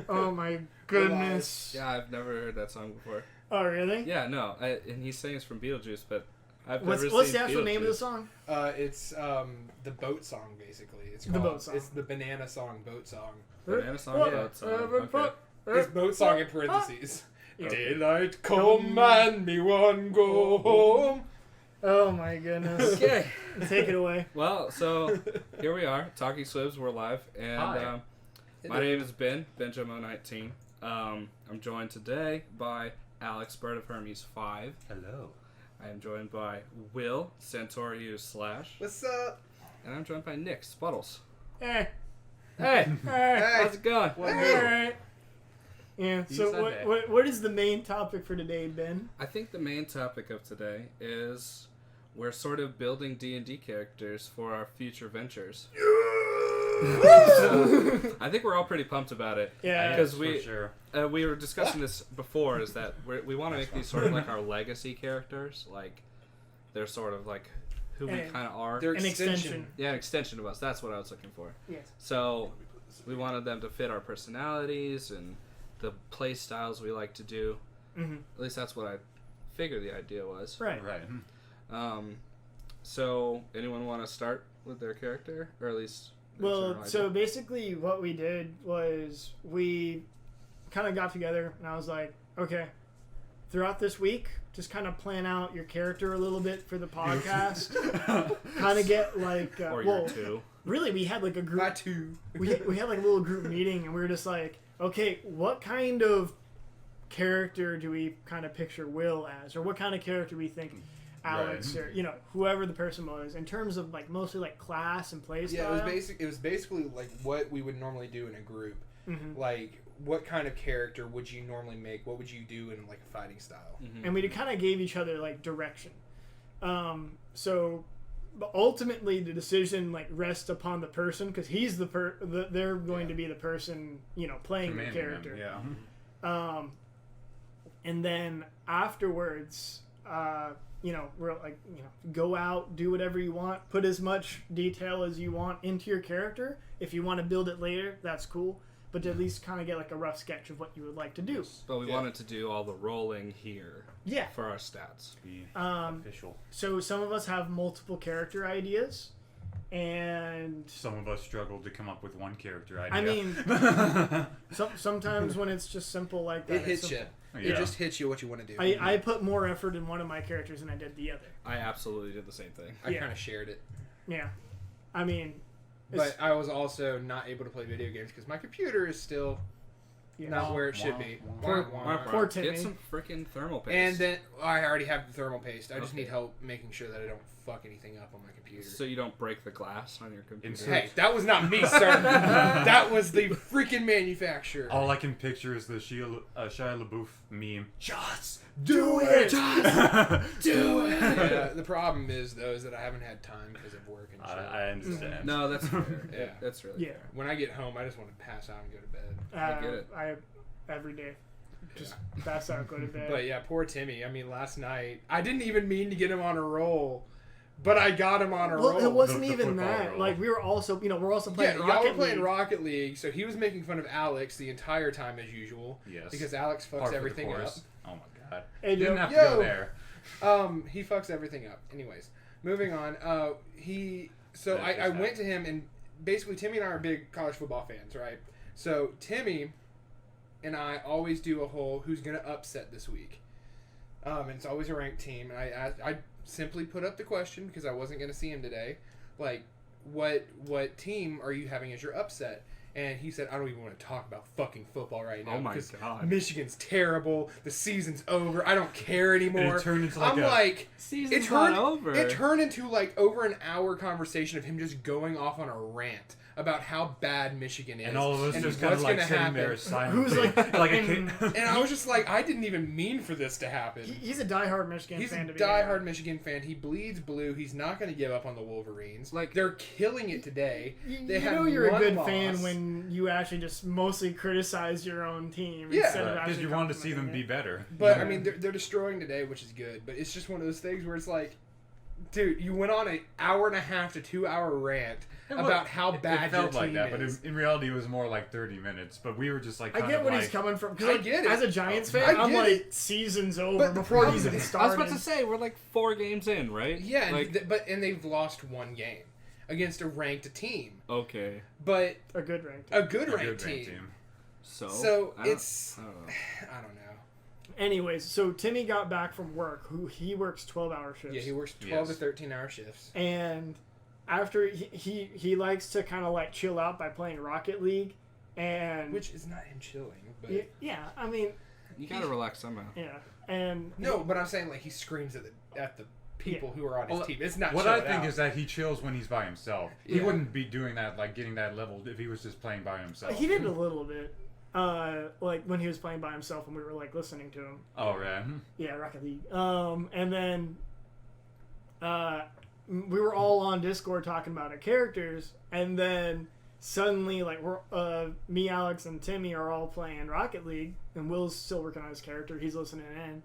Oh my goodness. Yeah, I've never heard that song before. Oh really? Yeah, no, and he's saying it's from Beetlejuice, but I've What's never seen the actual Beetlejuice. name of the song? It's the boat song, basically. It's called, The boat song. It's the banana song, boat song. Banana song, boat song. Okay. It's boat song in parentheses. Yeah. Daylight come and me one go home. Oh my goodness. Okay. Take it away. Well, so here we are, Talking Swibs. We're live, and Hi. my name is Benjamin19. I'm joined today by Alex, Bird of Hermes 5. Hello. I am joined by Will, Santoriu / What's up? and I'm joined by Nick, Spuddles. Hey. Hey, Hey. how's it going? Alright. Yeah, You so said what is the main topic for today, Ben? I think the main topic of today is we're sort of building D&D characters for our future ventures. I think we're all pretty pumped about it. Yeah. Because For sure. we were discussing this before, is that we want to make these sort of like our legacy characters. Like, they're sort of like who we And kind of are. They're An extension. Yeah, an extension of us. That's what I was looking for. Yes. So we wanted them to fit our personalities and the play styles we like to do. Mm-hmm. At least that's what I figured the idea was. Right. Right. So anyone want to start with their character, or at least? Well, so basically what we did was we kind of got together and I was like, okay, throughout this week, just kind of plan out your character a little bit for the podcast. Kind of get like, or your two. really we had like a group. My two. we had like a little group meeting and we were just like, okay, what kind of character do we kind of picture Will as, or what kind of character we think Alex or whoever the person was in terms of like mostly like class and play style. Yeah, it was basically like what we would normally do in a group. Mm-hmm. Like, what kind of character would you normally make? What would you do in like a fighting style? Mm-hmm. And we kind of gave each other like direction. But ultimately the decision like rests upon the person because he's they're going to be the person playing the character. And then afterwards, we're like, go out, do whatever you want, put as much detail as you want into your character. If you want to build it later, that's cool. But to at least kind of get like a rough sketch of what you would like to do. But we wanted to do all the rolling here. Yeah. For our stats. Be official. So some of us have multiple character ideas, and Some of us struggled to come up with one character idea. I mean, sometimes when it's just simple like that, It hits it's you. simple. It just hits you what you want to do. I put more effort in one of my characters than I did the other. I absolutely did the same thing. I yeah. kind of shared it. Yeah, I mean, But I was also not able to play video games because my computer is still not where it should be. Poor Timmy. Get some freaking thermal paste. And then I already have the thermal paste. I just need help making sure that I don't fuck anything up on my computer. so you don't break the glass on your computer. Hey, that was not me, sir. That was the freaking manufacturer. All I can picture is the Shia LaBeouf meme. Just Do it! do it! Yeah, the problem is though is that I haven't had time because of work and shit. I understand. No, that's fair. Yeah. That's really Yeah. fair. When I get home, I just want to pass out and go to bed. I get it. I every day just pass out, go to bed. But yeah, poor Timmy. I mean, last night I didn't even mean to get him on a roll, but I got him on a roll. Well, it wasn't The even football that. roll. Like we were also, we're also playing Yeah, Rocket y'all were playing League. Rocket League, so he was making fun of Alex the entire time as usual. Yes. Because Alex Par fucks for the everything up. course. Oh my god. Hey, You didn't Joe. have to Yo! go there. He fucks everything up. Anyways, moving on. I That went to him and basically Timmy and I are big college football fans, right? So Timmy and I always do a whole who's gonna upset this week. And it's always a ranked team. And I simply put up the question because I wasn't gonna see him today. Like, what team are you having as your upset? And he said, I don't even want to talk about fucking football right now. Oh my because God. Michigan's terrible. The season's over. I don't care anymore. It turned into like I'm a- like, Season's not over. It turned into like over an hour conversation of him just going off on a rant about how bad Michigan is. And all of us just kind what's of like gonna sitting happen. there silent. Who's like, like a kid. And I was just like, I didn't even mean for this to happen. he's a diehard Michigan He's fan a to be diehard Michigan fan. He bleeds blue. He's not going to give up on the Wolverines. Like, they're killing it today. You had know you're a one good loss. fan when you actually just mostly criticize your own team Yeah. instead of Because actually you wanted to see them complimenting be better. But I mean, they're destroying today, which is good. But it's just one of those things where it's like, Dude, you went on an hour and a half to 2 hour rant about how bad it felt your like team that, but is. in reality, it was more like 30 minutes. But we were just like, I kind get of where like, he's coming from. I Because get it. as a Giants fan, I I'm get like, it. season's over But the before it problem even is- I was started. about to say we're like 4 games in, right? Yeah, Like, and they've lost one game against a ranked team, okay. but A good rank. a good a ranked good ranked team. So I don't It's know. I don't know. Anyways, so Timmy got back from work. He works 12-hour shifts. Yeah, he works 12 Yes. to 13-hour shifts. And after he likes to kind of like chill out by playing Rocket League, and Which is not him chilling, but yeah, I mean, You gotta relax somehow. yeah, and no, but I'm saying like he screams at the people who are on his Well, team. It's not What I chilling think out. is that he chills when he's by himself. He Yeah. wouldn't be doing that, like getting that level, if he was just playing by himself. he did a little bit, like when he was playing by himself and we were like listening to him. Oh, right. Yeah, Rocket League. And then we were all on Discord talking about our characters, and then suddenly, like, we're me, Alex, and Timmy are all playing Rocket League, and Will's still working on his character. He's listening in,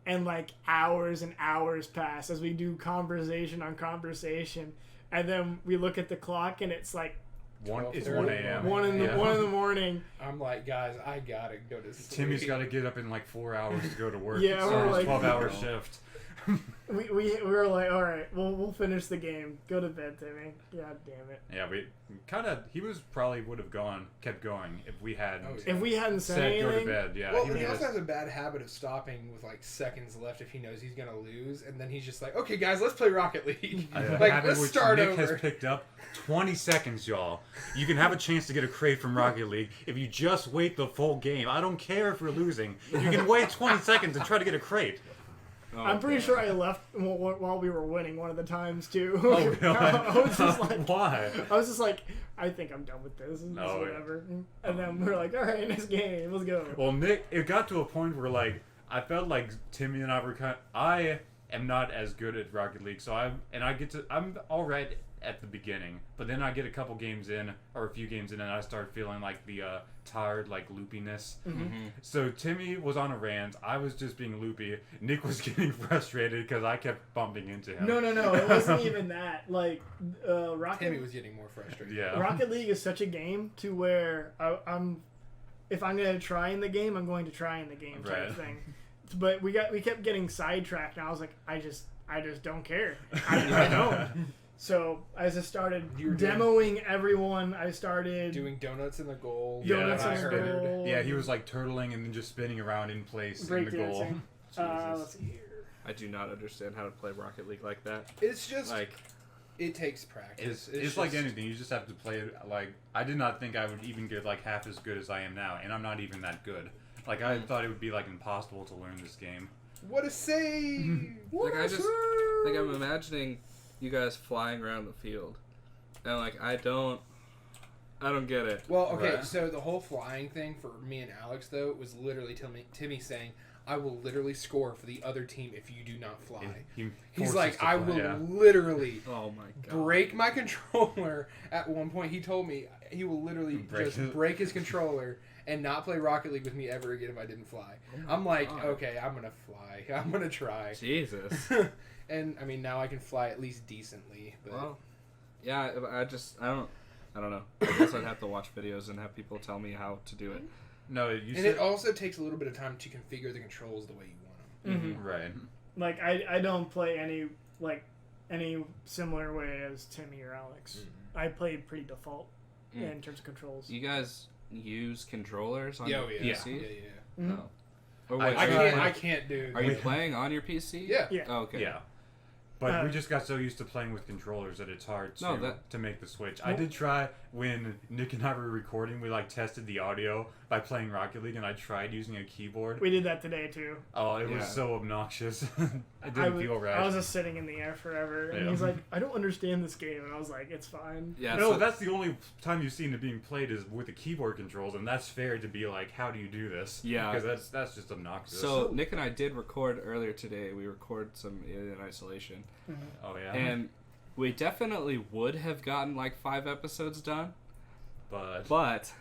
and like hours and hours pass as we do conversation on conversation, and then we look at the clock, and it's like It's 12:30. 1 a.m. 1 in the Yeah. 1 in the morning. I'm like, guys, I gotta go to sleep. Timmy's got to get up in like 4 hours to go to work. Yeah, so we're his like- 12-hour shift. We were like, all right, we'll finish the game. Go to bed, Timmy. God damn it. Yeah, we he would have kept going if we hadn't Oh, yeah. If we hadn't said said go to anything, bed. Yeah, Well, he he would also just, has a bad habit of stopping with like seconds left if he knows he's gonna lose, and then he's just like, "Okay, guys, let's play Rocket League. a like, habit let's which start Nick over." has picked up. 20 seconds, y'all. You can have a chance to get a crate from Rocket League if you just wait the full game. I don't care if you're losing. You can wait 20 seconds and try to get a crate. Oh, I'm pretty God. sure I left while we were winning one of the times too. Oh, really? I was just like, Why? I was just like, I think I'm done with this. It's Oh, yeah. whatever. And then we're like, all right, next game, let's go. Well, Nick, it got to a point where like I felt like Timmy and I were I am not as good at Rocket League, so I'm all right at the beginning, but then I get a couple games in or a few games in, and I start feeling like the tired, like loopiness. Mhm. So Timmy was on a rant. I was just being loopy. Nick was getting frustrated because I kept bumping into him. No, it wasn't even that. Like, Rocket Timmy was getting more frustrated. Yeah. Rocket League is such a game to where if I'm going to try in the game, I'm going to try in the game type Right. thing. But we kept getting sidetracked, and I was like, I just don't care. I don't. So as I started You were doing- demoing everyone, I started Doing donuts in the goal. Yeah, donuts I in the heard. goal. Yeah, he was like turtling and then just spinning around in place in the goal. breakdancing. Jesus. Let's see here. I do not understand how to play Rocket League like that. It's just Like, it takes practice. It's like anything. You just have to play it. Like I did not think I would even get like half as good as I am now, and I'm not even that good. Like I thought it would be like impossible to learn this game. What a save! like I'm imagining you guys flying around the field, and like I don't get it. Well, okay, Right. so the whole flying thing for me and Alex though was literally Timmy saying, "I will literally score for the other team if you do not fly." He He's forces like, us to "I play, will yeah. literally Oh my god. break my controller." At one point, he told me he will literally Break just it. break his controller and not play Rocket League with me ever again if I didn't fly. Oh my I'm like, God. okay, I'm gonna fly. I'm gonna try. Jesus. And I mean, now I can fly at least decently. But Well, yeah, I don't know. I guess I'd have to watch videos and have people tell me how to do it. No, you and said it also takes a little bit of time to configure the controls the way you want them. Mhm. right. Like I don't play any similar way as Timmy or Alex. I play pretty default Mm. in terms of controls. You guys use controllers on Yeah, your oh, yeah, PC? yeah. Mhm. No. Or I what, I are you can't. play- I can't do. Are you We- playing on your PC? Yeah. Yeah. Oh, okay. Yeah. But Uh, we just got so used to playing with controllers that it's hard to No, that- to make the switch. I Well- did try when Nick and I were recording. We like tested the audio by playing Rocket League, and I tried using a keyboard. We did that today too. Oh, it was Yeah. so obnoxious. it I didn't was, feel right. I was just sitting in the air forever, and Yeah. he's like, "I don't understand this game," and I was like, "It's fine." Yeah. No, so- that's the only time you've seen it being played is with the keyboard controls, and that's fair to be like, how do you do this? Yeah. Because that's just obnoxious. So Nick and I did record earlier today. We recorded some in isolation, oh yeah. and we definitely would have gotten like 5 episodes done. but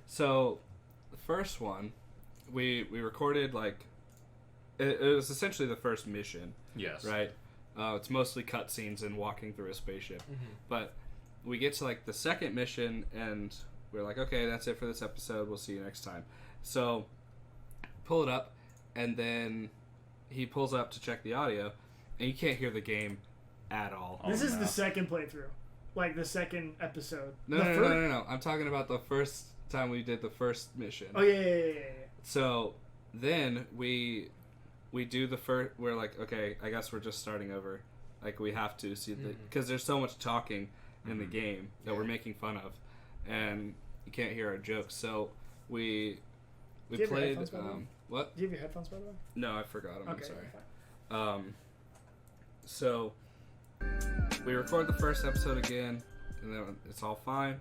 So the first one, we recorded like it was essentially the first mission, yes. right? It's mostly cutscenes and walking through a spaceship. Mhm. But we get to like the second mission, and we're like, okay, that's it for this episode. We'll see you next time. So pull it up, and then he pulls up to check the audio, and you can't hear the game at all. This is no. the second playthrough, like the second episode. No. I'm talking about the first time we did the first mission. Oh yeah. So then we do the first. We're like, okay, I guess we're just starting over. Like we have to see the because there's so much talking in the game that we're making fun of, and you can't hear our jokes. So we Do you have your played. headphones, by the way? What? Do you have your headphones by the way? No, I forgot them. Okay. I'm sorry. So we record the first episode again, and then it's all fine.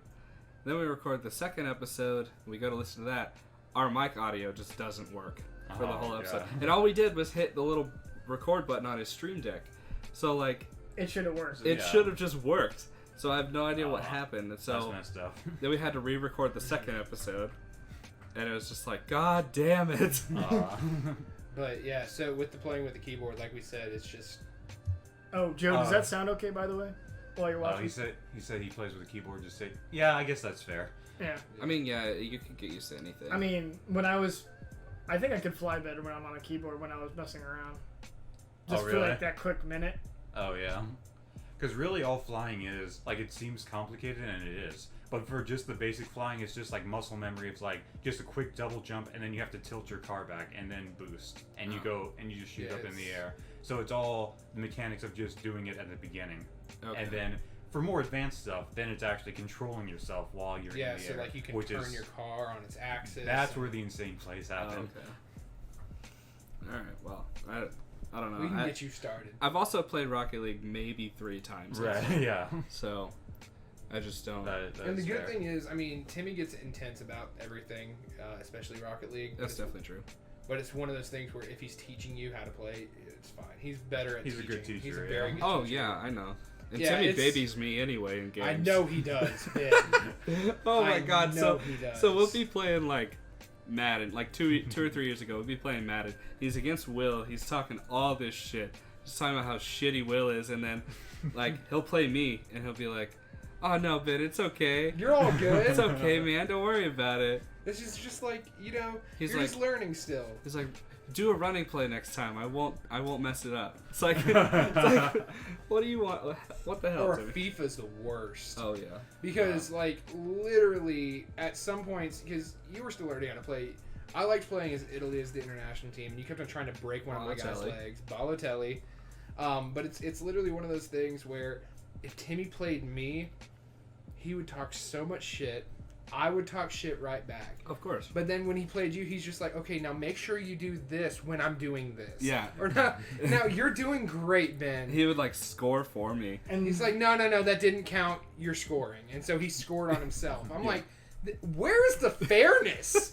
Then we record the second episode, and we go to listen to that. Our mic audio just doesn't work for the whole episode. God. And all we did was hit the little record button on his Stream Deck. So, like, It should have worked. it Yeah. should have just worked. So I have no idea what happened. And That's so messed up. then we had to re-record the second episode. And it was just like, God damn it. But yeah, so with the playing with the keyboard, like we said, it's just Oh, Joe, does that sound okay, by the way? While you're watching? he said he plays with a keyboard. Just say, yeah, I guess that's fair. Yeah. I mean, yeah, you could get used to anything. I mean, I think I could fly better when I'm on a keyboard when I was messing around. Just for really? like that quick minute. Oh yeah, because really all flying is like it seems complicated and it is, but for just the basic flying, it's just like muscle memory. It's like just a quick double jump and then you have to tilt your car back and then boost and you go and you just shoot up in the air. So it's all the mechanics of just doing it at the beginning, Okay. and then for more advanced stuff, then it's actually controlling yourself while you're in the so air. like you can which turn is, your car on its axis. That's where the insane plays Oh, happen. okay. Alright, well, I don't know. we can get you started. I've also played Rocket League maybe 3 times. Right? Yeah. So, I just don't. And the good thing is, I mean, Timmy gets intense about everything, especially Rocket League. That's definitely true. But it's one of those things where if he's teaching you how to play, it's fine. He's better at He's a teaching. good teacher, He's a yeah. very good Oh, teacher. yeah, I know. And Yeah, Timmy it's- babies me anyway in games. I know he does. Ben. Oh my I god, know he does. so we'll be playing like Madden, like two or 3 years ago, we'll be playing Madden. He's against Will, he's talking all this shit. Just talking about how shitty Will is, and then like he'll play me and he'll be like, oh no, Ben, it's okay. You're all good. It's okay, man, don't worry about it. This is just like, He's you're like- just learning still. He's like, do a running play next time. I won't mess it up. It's like, what do you want? What the hell, Or Timmy? FIFA's the worst. Oh yeah. Because, like, literally, at some points, because you were still learning how to play, I liked playing as Italy as the international team, and you kept on trying to break one of my guys' Balotelli. legs. Balotelli. But it's literally one of those things where if Timmy played me, he would talk so much shit. I would talk shit right back. Of course. But then when he played you, he's just like, okay, now make sure you do this when I'm doing this. Yeah. Or now you're doing great, Ben. He would like score for me. And He's like, no, that didn't count. You're scoring. And so he scored on himself. I'm like, where is the fairness?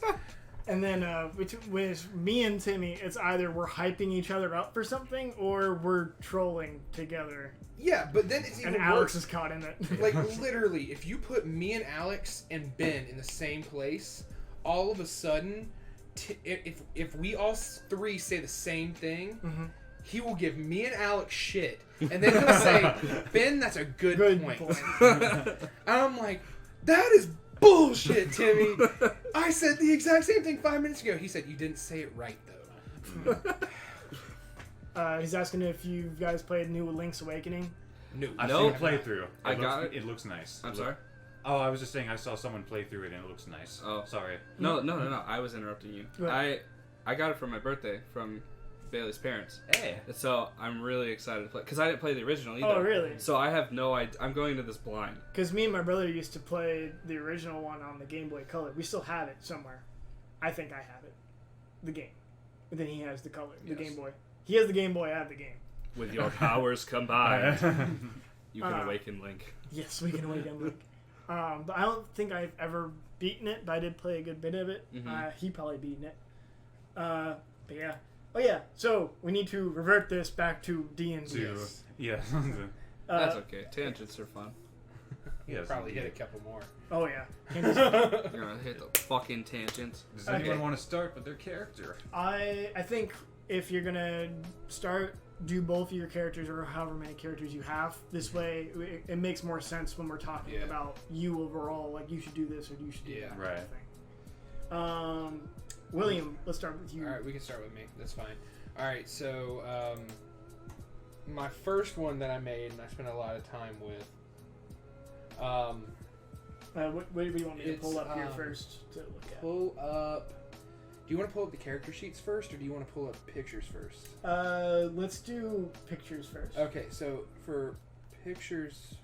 And then with me and Timmy, it's either we're hyping each other up for something or we're trolling together. Yeah, but then it's even And Alex worse. is caught in it. Like, literally, if you put me and Alex and Ben in the same place, all of a sudden, if we all 3 say the same thing, he will give me and Alex shit. And then he'll say, Ben, that's a good point. And I'm like, that is bullshit, Timmy. I said the exact same thing 5 minutes ago. He said, you didn't say it right, though. He's asking if you guys played New Link's Awakening. No. I've No. seen a playthrough. I got it. It looks nice. I'm sorry. Oh, I was just saying I saw someone play through it and it looks nice. Oh. Sorry. No. I was interrupting you. Go ahead. I got it for my birthday from Bailey's parents. Hey. So I'm really excited to play because I didn't play the original either. Oh, really? So I have no idea. I'm going to this blind. Because me and my brother used to play the original one on the Game Boy Color. We still have it somewhere. I think I have it. The game. But then he has the color, the Yes. Game Boy. He has the Game Boy, I have the game. With your powers combined, you can Uh, awaken Link. Yes, we can wait on Link. But I don't think I've ever beaten it, but I did play a good bit of it. Mhm. He probably beaten it. But yeah. Oh yeah, so we need to revert this back to D&D. Yeah. That's okay. Tangents are fun. Yes, Probably hit a indeed. couple more. Oh yeah. You're gonna hit the fucking tangents. Does anyone Okay. want to start with their character? I think if you're gonna start, do both of your characters or however many characters you have. This way, it makes more sense when we're talking about you overall. Like, you should do this or you should do that. Right. Kind of thing. William, let's start with you. All right, we can start with me. That's fine. All right, so my first one that I made and I spent a lot of time with. What do you want me to pull up here first to look at? Pull up. Do you want to pull up the character sheets first, or do you want to pull up pictures first? Let's do pictures first. Okay, so for pictures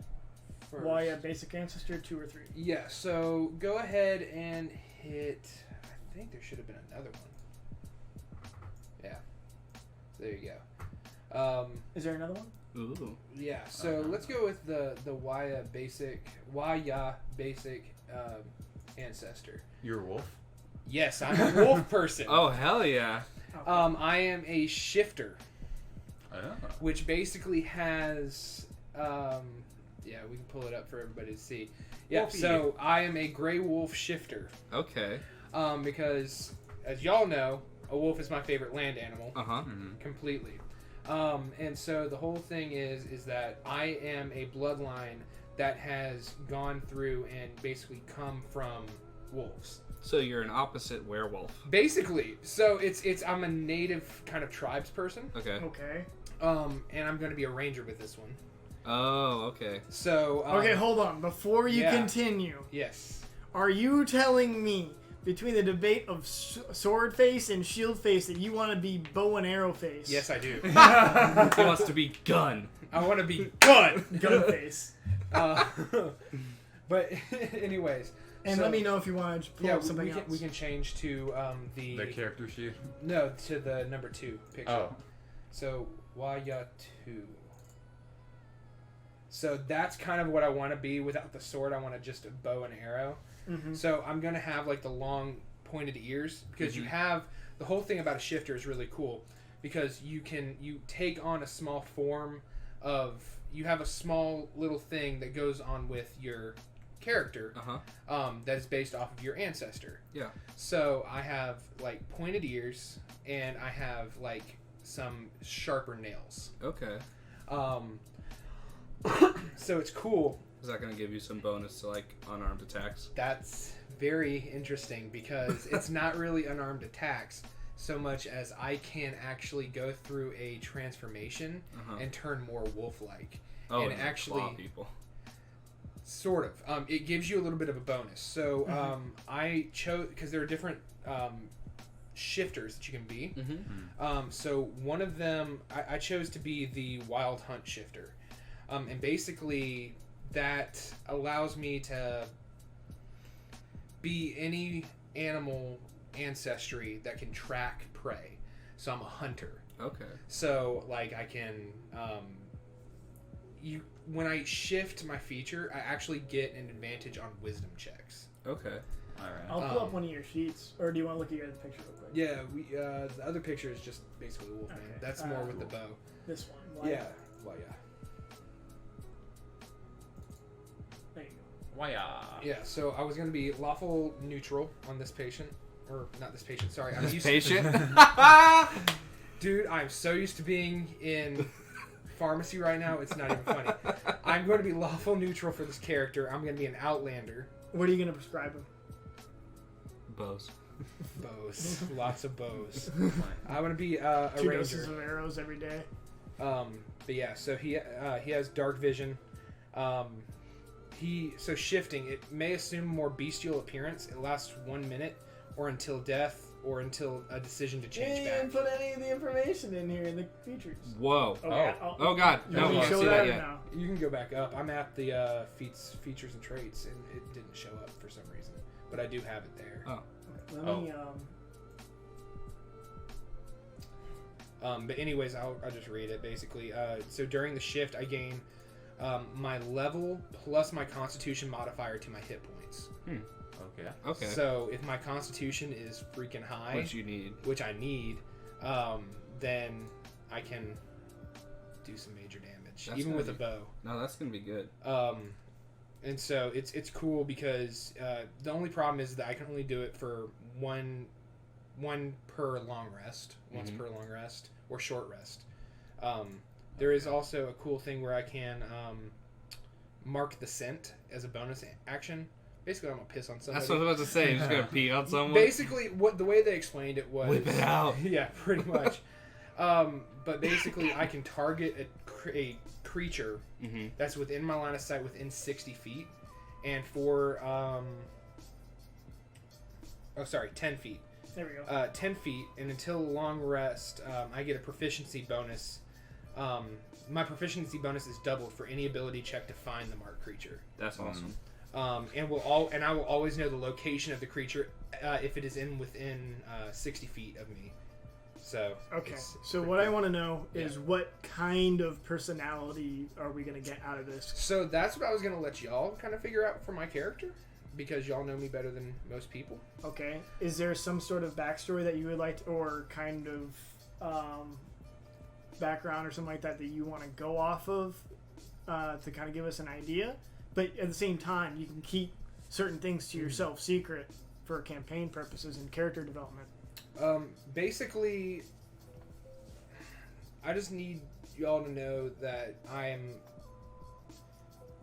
first. Why a basic ancestor, 2 or 3? Yeah, so go ahead and hit. I think there should have been another one. Yeah. So there you go. Is there another one? Ooh. Yeah, so let's go with the Waya basic ancestor. You're a wolf? Yes, I'm a wolf person. Oh, hell yeah. Okay. I am a shifter, Oh. which basically has we can pull it up for everybody to see. Yeah, Wolfie. so I am a gray wolf shifter. Okay. Because as y'all know, a wolf is my favorite land animal. Uh-huh. Mm-hmm. Completely. And so the whole thing is that I am a bloodline that has gone through and basically come from wolves. So you're an opposite werewolf. Basically. So it's I'm a native kind of tribes person. Okay. Okay. And I'm going to be a ranger with this one. Oh, okay. So Okay, hold on. Before you continue, Yes. are you telling me between the debate of sword face and shield face that you want to be bow and arrow face? Yes, I do. He wants to be gun. I want to be gun. Gun face. But anyways. And so, let me know if you want to pull up something else. We can change to The character sheet? No, to the number 2 picture. Oh. So Waya 2. So that's kind of what I want to be without the sword. I want to just a bow and arrow. Mm-hmm. So I'm gonna have like the long pointed ears because you have the whole thing about a shifter is really cool because you take on a small form of you have a small little thing that goes on with your character that is based off of your ancestor. Yeah. So I have like pointed ears and I have like some sharper nails. Okay. So it's cool. Is that going to give you some bonus to, like, unarmed attacks? That's very interesting because it's not really unarmed attacks so much as I can actually go through a transformation and turn more wolf-like. Oh, and actually claw people. Sort of. It gives you a little bit of a bonus. So I chose because there are different shifters that you can be. So one of them I chose to be the wild hunt shifter, and basically that allows me to be any animal ancestry that can track prey. So I'm a hunter. Okay. So like I can when I shift my feature, I actually get an advantage on wisdom checks. Okay. All right. I'll pull up one of your sheets, or do you want to look at your other picture real quick? Yeah, the other picture is just basically Wolfman. Okay. That's more with the bow. This one. Yeah. Well, yeah. There you go. Waya. Yeah, so I was going to be lawful neutral on this patient. Or, not this patient, sorry. I'm This used patient? Dude, I'm so used to being in pharmacy right now, it's not even funny. I'm going to be lawful neutral for this character. I'm going to be an outlander. What are you going to prescribe him? Bows. Bows. Lots of bows. I want to be a 2 ranger. doses of arrows every day. But yeah, so he has dark vision. So shifting, it may assume more bestial appearance. It lasts 1 minute, or until death, or until a decision to change You back. didn't put any of the information in here in the features. Whoa. Okay, Oh, God. You No, want me I to show see that that or yet. no? You can go back up. I'm at the features and traits, and it didn't show up for some reason, but I do have it there. Oh. Let me, But anyways, I'll just read it basically. So during the shift, I gain my level plus my Constitution modifier to my hit points. Okay. Okay. So if my Constitution is freaking high, What you need. which I need, then I can do some major damage, That's even gonna with a be- bow. No, that's going to be good. And so it's cool because the only problem is that I can only do it for one per long rest, once per long rest, or short rest. There is also a cool thing where I can mark the scent as a bonus action. Basically, I'm gonna piss on somebody. That's what I was about to say. You're just gonna pee on someone. Basically, the way they explained it was whip it out. Yeah, pretty much. But basically, I can target a creature that's within my line of sight within 60 feet, and for 10 feet. There we go. 10 feet, and until long rest, I get a proficiency bonus. My proficiency bonus is doubled for any ability check to find the marked creature. That's awesome. And I will always know the location of the creature if it is within 60 feet of me. So okay. So what I want to know is what kind of personality are we going to get out of this? So that's what I was going to let y'all kind of figure out for my character, because y'all know me better than most people. Okay. Is there some sort of backstory that you would like, or kind of background or something like that you want to go off of to kind of give us an idea? But at the same time, you can keep certain things to yourself secret for campaign purposes and character development. Basically, I just need y'all to know that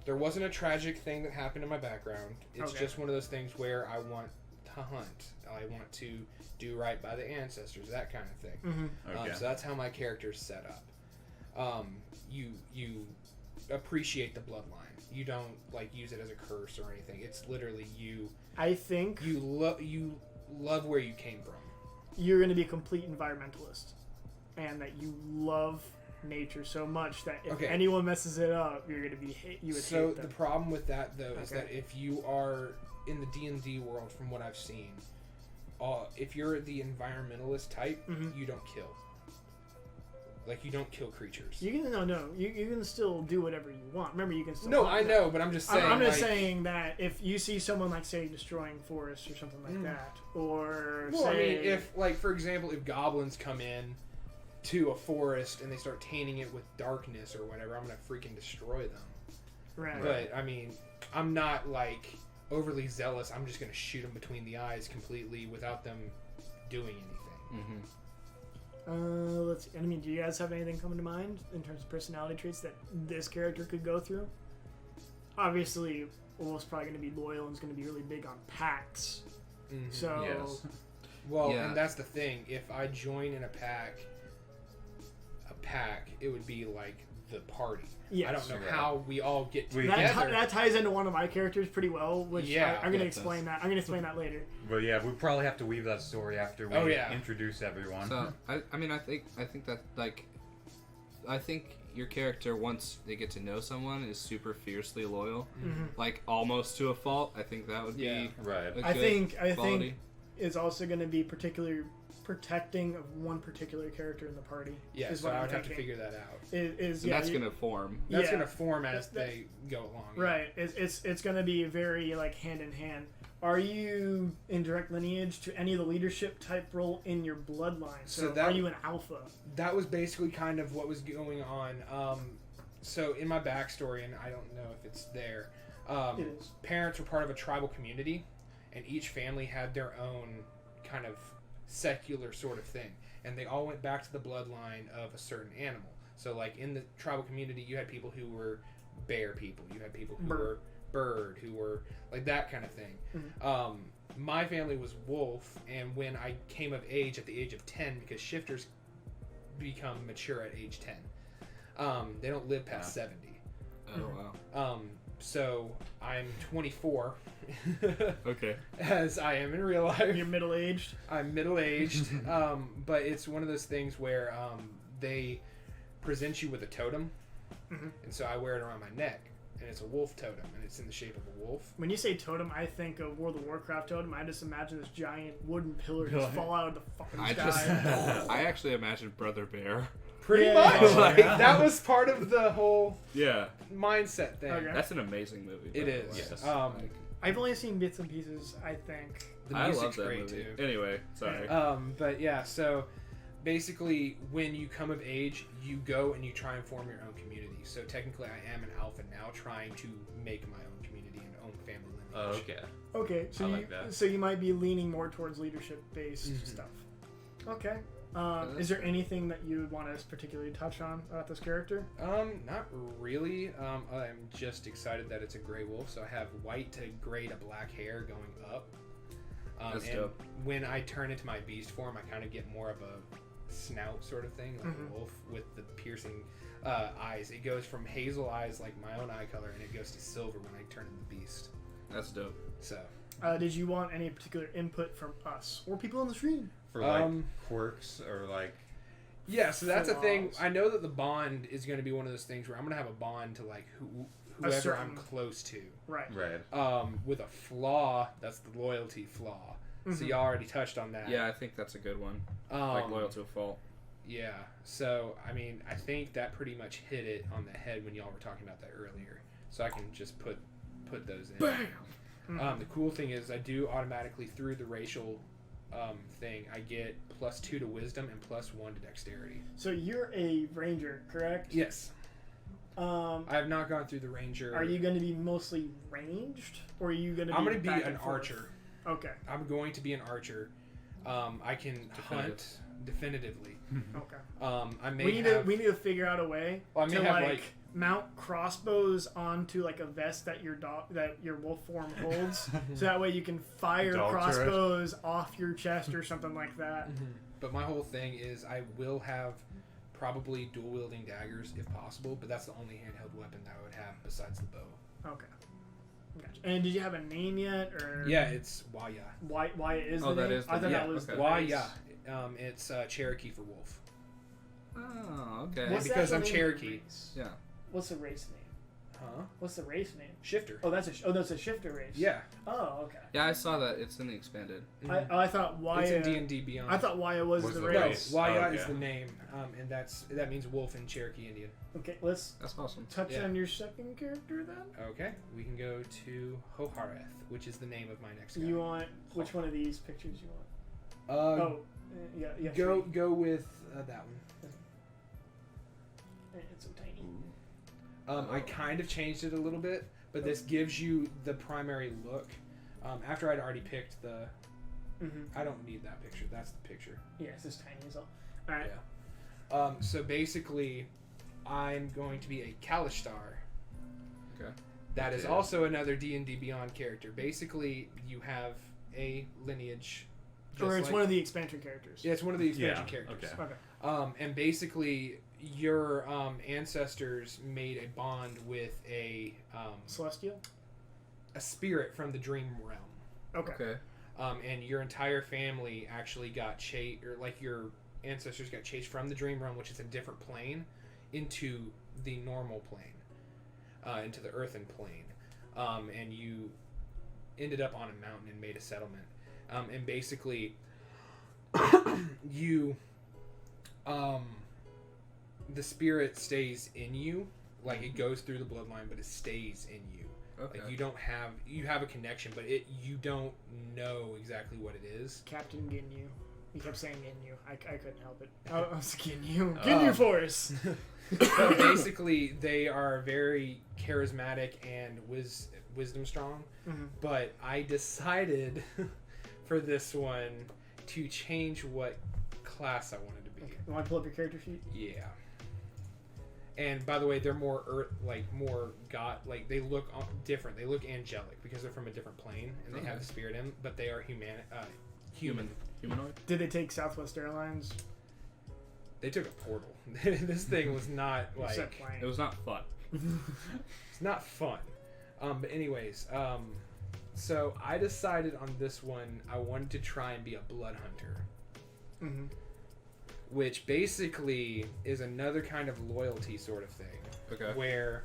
there wasn't a tragic thing that happened in my background. It's just one of those things where I want to hunt. I want to do right by the ancestors, that kind of thing. So that's how my character's set up. You appreciate the bloodline. You don't use it as a curse or anything. It's literally you. I think you love where you came from. You're going to be a complete environmentalist, and that you love nature so much that if anyone messes it up, you're going to be hate them. So the problem with that though is that if you are in the D&D world, from what I've seen, if you're the environmentalist type, you don't kill. You don't kill creatures. You can you can still do whatever you want. Remember, you can still. No, I know, but I'm just saying. I'm just saying that if you see someone say destroying forests or something like that, or if for example, if goblins come in to a forest and they start tainting it with darkness or whatever, I'm gonna freaking destroy them. Right. But I mean, I'm not overly zealous. I'm just gonna shoot them between the eyes completely without them doing anything. Let's see. I mean, do you guys have anything coming to mind in terms of personality traits that this character could go through? Obviously, Wolf's probably going to be loyal and is going to be really big on packs. So, well, and that's the thing. If I join in a pack, it would be the party. Yes. I don't know how we all get together. That ties into one of my characters pretty well, which I'm going to explain that. I'm going to explain that later. Well, yeah, we probably have to weave that story after we introduce everyone. So, I think that I think your character, once they get to know someone, is super fiercely loyal, almost to a fault. I think that would be right. I think it's also going to be particularly protecting of one particular character in the party. Yeah, so I would have to figure that out. That's going to form. That's going to form as they go along. Right. It's going to be very hand in hand. Are you in direct lineage to any of the leadership type role in your bloodline? So are you an alpha? That was basically kind of what was going on. So in my backstory, and I don't know if it's there, it is. Parents were part of a tribal community, and each family had their own kind of secular sort of thing, and they all went back to the bloodline of a certain animal. So in the tribal community, you had people who were bear people, you had people who were bird, who were that kind of thing. My family was wolf, and when I came of age at the age of 10, because shifters become mature at age 10, they don't live past 70. Oh wow. So I'm 24. Okay. As I am in real life. You're middle-aged? I'm middle-aged. But it's one of those things where they present you with a totem. And so I wear it around my neck. And it's a wolf totem. And it's in the shape of a wolf. When you say totem, I think of World of Warcraft totem. I just imagine this giant wooden pillar just fall out of the fucking sky. I actually imagined Brother Bear. Pretty much. That was part of the whole mindset thing. Okay. That's an amazing movie. It is. Yes. I've only seen bits and pieces, I think. The music's music's great movie. too. Anyway, sorry. But yeah, so basically when you come of age, you go and you try and form your own community. So technically I am an alpha now, trying to make my own community and own family lineage. Okay, so I like that. So you might be leaning more towards leadership based stuff. Okay. Is there anything that you would want us particularly touch on about this character? Not really. I'm just excited that it's a gray wolf. So I have white to gray to black hair going up. That's and dope. when I turn into my beast form, I kind of get more of a snout sort of thing, like a wolf with the piercing eyes. It goes from hazel eyes, like my own eye color, and it goes to silver when I turn into beast. That's dope. So. Did you want any particular input from us or people on the stream? For like quirks or like. Yeah, so that's a thing. flaws. I know that the bond is going to be one of those things where I'm going to have a bond to like whoever certain- I'm close to. Right. Right. With a flaw, that's the loyalty flaw. So y'all already touched on that. Yeah, I think that's a good one. Like loyal to a fault. Yeah. So I mean, I think that pretty much hit it on the head when y'all were talking about that earlier. So I can just put those in. Bam! The cool thing is I do automatically through the racial thing. I get +2 to wisdom and +1 to dexterity. So you're a ranger, correct? Yes. I have not gone through the ranger. Are you going to be mostly ranged, or are you going to? I'm going to be back an and forth? archer. Okay. I'm going to be an archer. I can hunt definitively. Okay. I may We need to figure out a way Well, I may to have, like like- mount crossbows onto like a vest that your wolf form holds, so that way you can fire Dog turret. crossbows off your chest or something like that. But my whole thing is I will have probably dual wielding daggers if possible, but that's the only handheld weapon that I would have besides the bow. Okay. Gotcha. And did you have a name yet, or Yeah, it's Waya. why it is Oh, the that name? is the I thought name. that was Okay. the race. Waya. It's Cherokee for wolf. Oh, okay. What's the Because actual I'm name of the Cherokee. race? Yeah. What's the race name? Huh? What's the race name? Shifter. Oh, that's a shifter race. Yeah. Oh, okay. Yeah, I saw that. It's in the expanded. I thought Waya. It's in D&D Beyond. I thought Waya was Was the the No, race. Waya Oh, is okay. the name, and that means wolf in Cherokee Indian. Okay, let's That's awesome. touch Yeah. on your second character then. Okay, we can go to Hohareth, which is the name of my next guy. You want which one of these pictures you want? Yeah. Go with that one. It's so tiny. I kind of changed it a little bit, but this gives you the primary look. After I'd already picked the, I don't need that picture. That's the picture. Yeah, it's just tiny as well. All right. Yeah. So basically, I'm going to be a Kalishtar. Okay. That is Okay. also another D&D Beyond character. Basically, you have a lineage. Or just it's like- one of the expansion characters. Yeah, it's one of the expansion Yeah, characters. okay. Okay. And basically, your ancestors made a bond with a Celestial. spirit from the dream realm. Okay. Okay. And your entire family actually got chased, or like your ancestors got chased from the dream realm, which is a different plane, into the normal plane, into the earthen plane. And you ended up on a mountain and made a settlement. And basically, you, the spirit stays in you, like it goes through the bloodline, but it stays in you. Okay. Like you have a connection, but you don't know exactly what it is. Captain Ginyu. He kept saying Ginyu. I couldn't help it. I was Ginyu. Ginyu Force. But basically, they are very charismatic and wisdom strong. But I decided for this one to change what class I wanted to be. Okay. You want to pull up your character sheet? Yeah. And by the way, they're more they look different. They look angelic because they're from a different plane and they have the spirit in, but they are human. Humanoid? Did they take Southwest Airlines? They took a portal. This thing was not like Except plane. It was not fun. it's not fun. But anyways, so I decided on this one I wanted to try and be a blood hunter. Which basically is another kind of loyalty sort of thing. Okay. Where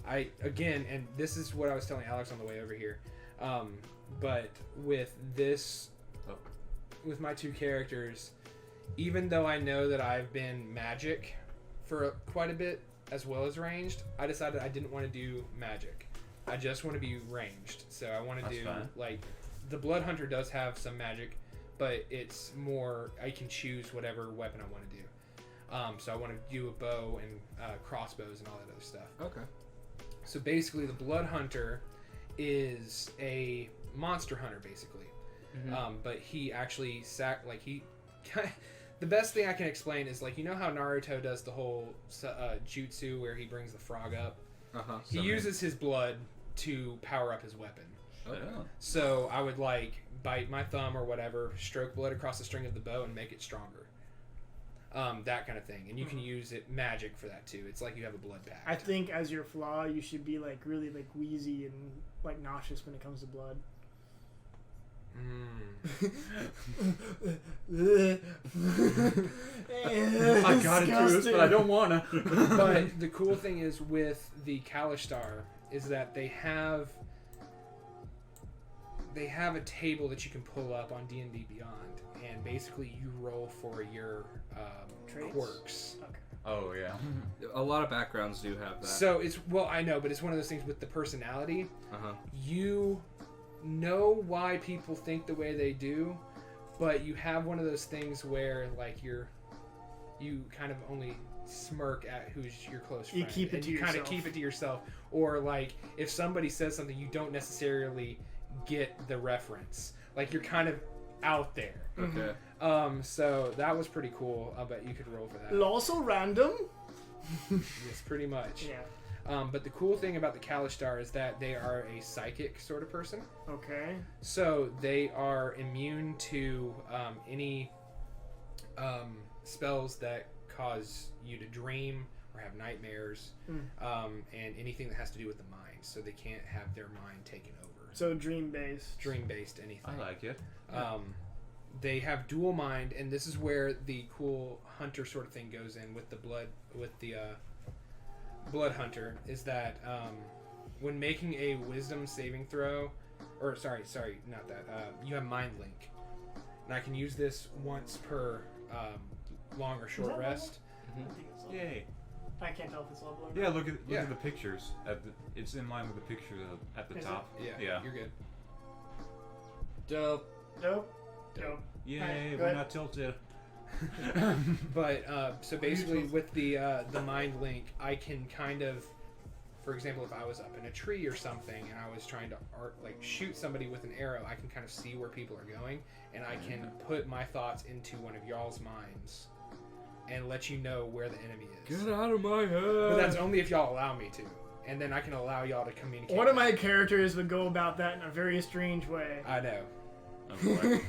and this is what I was telling Alex on the way over here. But with with my two characters, even though I know that I've been magic for quite a bit as well as ranged, I decided I didn't want to do magic. I just want to be ranged. So I want to That's do fine. like the blood hunter does have some magic, but it's more I can choose whatever weapon I want to do. So I want to do a bow and crossbows and all that other stuff. Okay. So basically, the blood hunter is a monster hunter, basically. But he actually the best thing I can explain is like, you know how Naruto does the whole jutsu where he brings the frog up? He uses his blood to power up his weapon. Okay. So I would like bite my thumb or whatever, stroke blood across the string of the bow and make it stronger. That kind of thing. And you can use magic for that too. It's like you have a blood pact. I think as your flaw, you should be like really like wheezy and like nauseous when it comes to blood. I got into this, but I don't wanna. But the cool thing is with the Kalishtar is that they have a table that you can pull up on D&D Beyond, and basically you roll for your quirks. Okay. Oh yeah. A lot of backgrounds do have that. So I know, but it's one of those things with the personality. You know why people think the way they do, but you have one of those things where like you kind of only smirk at who's your close friend. You keep it to yourself. Kind of keep it to yourself, or like if somebody says something, you don't necessarily get the reference. Like you're kind of out there. Okay. So that was pretty cool. I bet you could roll for that. Also random. Yes, pretty much. Yeah. But the cool thing about the Kalishtar is that they are a psychic sort of person. Okay. So they are immune to any spells that cause you to dream or have nightmares, and anything that has to do with the mind. So they can't have their mind taken over. So dream-based. Dream-based anything. I like it. They have dual mind, and this is where the cool hunter sort of thing goes in with the blood hunter, is that when making a wisdom saving throw, or sorry, not that, you have mind link, and I can use this once per long or short rest. I think it's level. Yay. I can't tell if it's level or not. Yeah, look at the pictures. It's in line with the picture at the Is top. Yeah, you're good. Dope. Dope. Yay, Alright, we're not tilted. But so basically with the mind link, I can kind of, for example, if I was up in a tree or something and I was trying to shoot somebody with an arrow, I can kind of see where people are going, and I can put my thoughts into one of y'all's minds and let you know where the enemy is. Get out of my head. But that's only if y'all allow me to, and then I can allow y'all to communicate. One of my characters would go about that in a very strange way. I know. Oh, boy.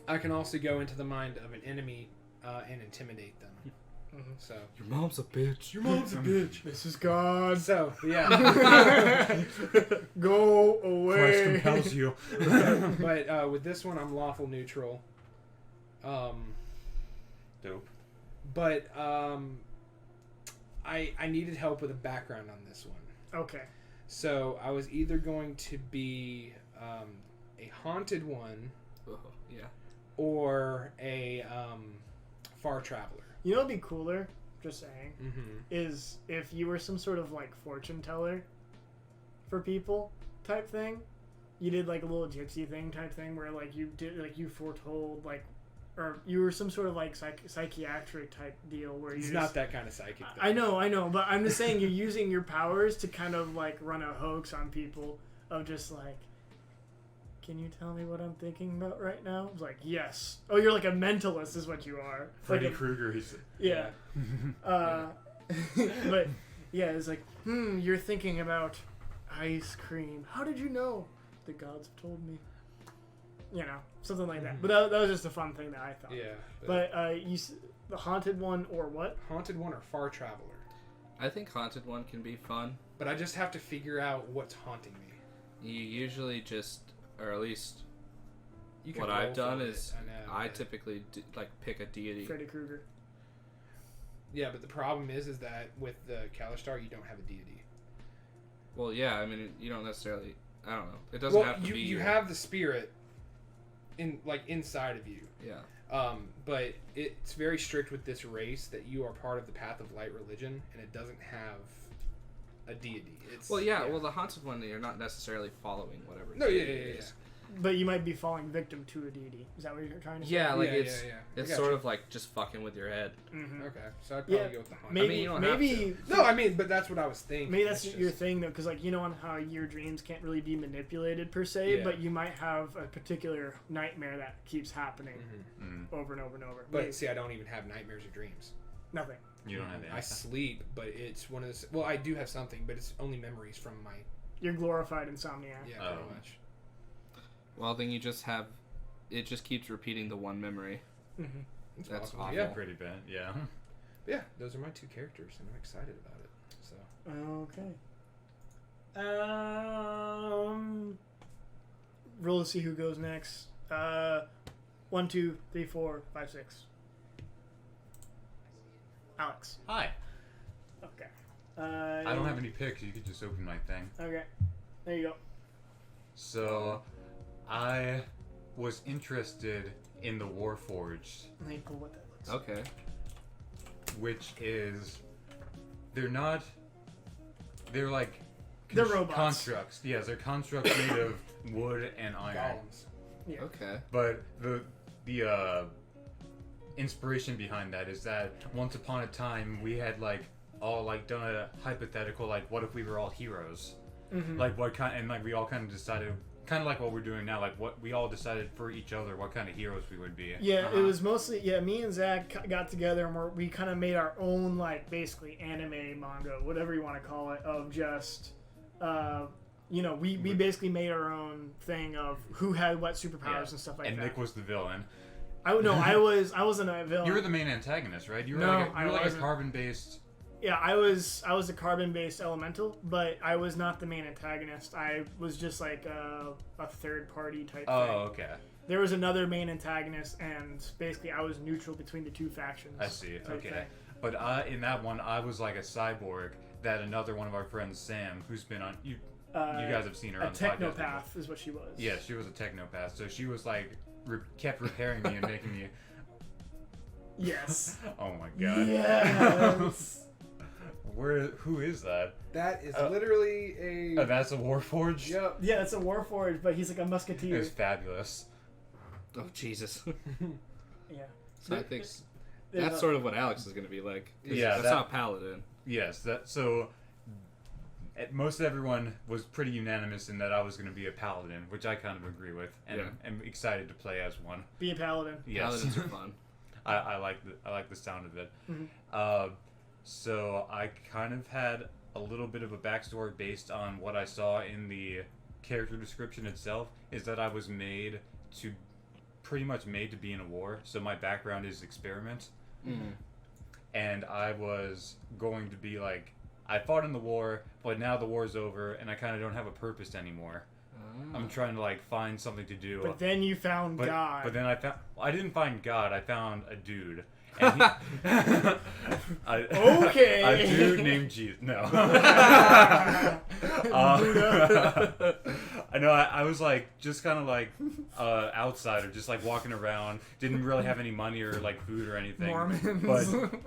I can also go into the mind of an enemy and intimidate them. So Your mom's a bitch. your mom's a bitch. This is God. So yeah. Go Christ away. compels you. But with this one, I'm lawful neutral. Dope. But I needed help with a background on this one. Okay. So I was either going to be a haunted one Oh, yeah. or a far traveler. You know what'd be cooler, just saying, Mm-hmm. is if you were some sort of like fortune teller for people type thing. You did like a little gypsy thing type thing where like you did like you foretold like, or you were some sort of like psychiatric type deal where He's you not that kind of psychic, though. I know, but I'm just saying you're using your powers to kind of like run a hoax on people of just like, can you tell me what I'm thinking about right now? I was like, yes. Oh, you're like a mentalist is what you are. Freddy like Krueger. He's yeah. But yeah, it's like, you're thinking about ice cream. How did you know? The gods have told me. You know, something like that. But that was just a fun thing that I thought. Yeah. But the haunted one or what? Haunted one or far traveler. I think haunted one can be fun. But I just have to figure out what's haunting me. You usually just, or at least You can what roll I've done for it, is know, I but- typically pick a deity. Freddy Krueger. Yeah, but the problem is that with the Kalishtar, you don't have a deity. Well, yeah, I mean, you don't necessarily. I don't know. It doesn't have to you be. you have the spirit inside of you. Yeah. But it's very strict with this race that you are part of the Path of Light religion, and it doesn't have a deity. It's Well, yeah. Well, the haunted one, you're not necessarily following whatever. No, yeah. deity it is. But you might be falling victim to a deity. Is that what you're trying to say? Yeah, like Yeah, it's yeah. I it's got sort you. of like just fucking with your head. Mm-hmm. Okay, so I'd probably Yeah, go with the hunt. Maybe, I mean, you don't have maybe. No, I mean, but that's what I was thinking. Maybe that's It's your just- thing though, because like you know on how your dreams can't really be manipulated per se, Yeah. but you might have a particular nightmare that keeps happening Mhm. over and over and over. But Maybe. see, I don't even have nightmares or dreams. Nothing. You don't have I any. sleep, but it's one of those. Well, I do have something, but it's only memories from my. You're glorified insomniac. Yeah, Oh. pretty much. Well, then you just have it just keeps repeating the one memory. Mm-hmm. That's awesome. awful. Yeah, Pretty bad. Yeah. yeah. Those are my two characters, and I'm excited about it. So. Okay. Roll to see who goes next. 1, 2, 3, 4, 5, 6. Alex. Hi. Okay. I don't have any picks. You could just open my thing. Okay. There you go. So, I was interested in the Warforged, Let me pull what that looks like. Okay. which is they're like They're robots. constructs. Yes, they're constructs made of wood and iron. Golems. Yeah. Okay. But the inspiration behind that is that once upon a time we had like all like done a hypothetical like what if we were all heroes, Mm-hmm. like what kind, and like we all kind of decided kind of like what we're doing now, like what we all decided for each other what kind of heroes we would be. Yeah, Uh-huh. it was mostly me and Zach got together and we kind of made our own like basically anime manga, whatever you want to call it, of just we basically made our own thing of who had what superpowers Yeah. and stuff like And that. Nick was the villain. I wasn't a villain. You were the main antagonist, right? You were No, like I you were like a wasn't. carbon-based. Yeah, I was a carbon-based elemental, but I was not the main antagonist. I was just like a third-party type Oh, thing. okay. There was another main antagonist, and basically I was neutral between the two factions. I see. type Okay. thing. But in that one, I was like a cyborg that another one of our friends, Sam, who's been on you guys have seen her A on the podcast. before. technopath is what she was. Yeah, she was a technopath. So she was like kept repairing me and making me. Yes. Oh my god. Yes. Who is that? That is Oh. literally a. Oh, that's a Warforged? Yep. Yeah, it's a Warforged, but he's like a musketeer. It's fabulous. Oh Jesus. Yeah. So I think There's that's a- sort of what Alex is going to be like. 'Cause Yeah, That's that- not paladin. Yes, that so. Most everyone was pretty unanimous in that I was going to be a paladin, which I kind of agree with, and Yeah. am excited to play as one. Be a paladin. Yes, Paladins are fun. I like the sound of it. Mhm. So I kind of had a little bit of a backstory based on what I saw in the character description itself. Is that I was pretty much made to be in a war. So my background is experiment, Mm. and I was going to be like, I fought in the war, but now the war's over, and I kind of don't have a purpose anymore. I'm trying to like find something to do. But then you found God. But then I didn't find God. I found a dude. And Okay. A dude named Jesus. No. I know. I was like just kind of like outsider, just like walking around. Didn't really have any money or like food or anything. Mormons. But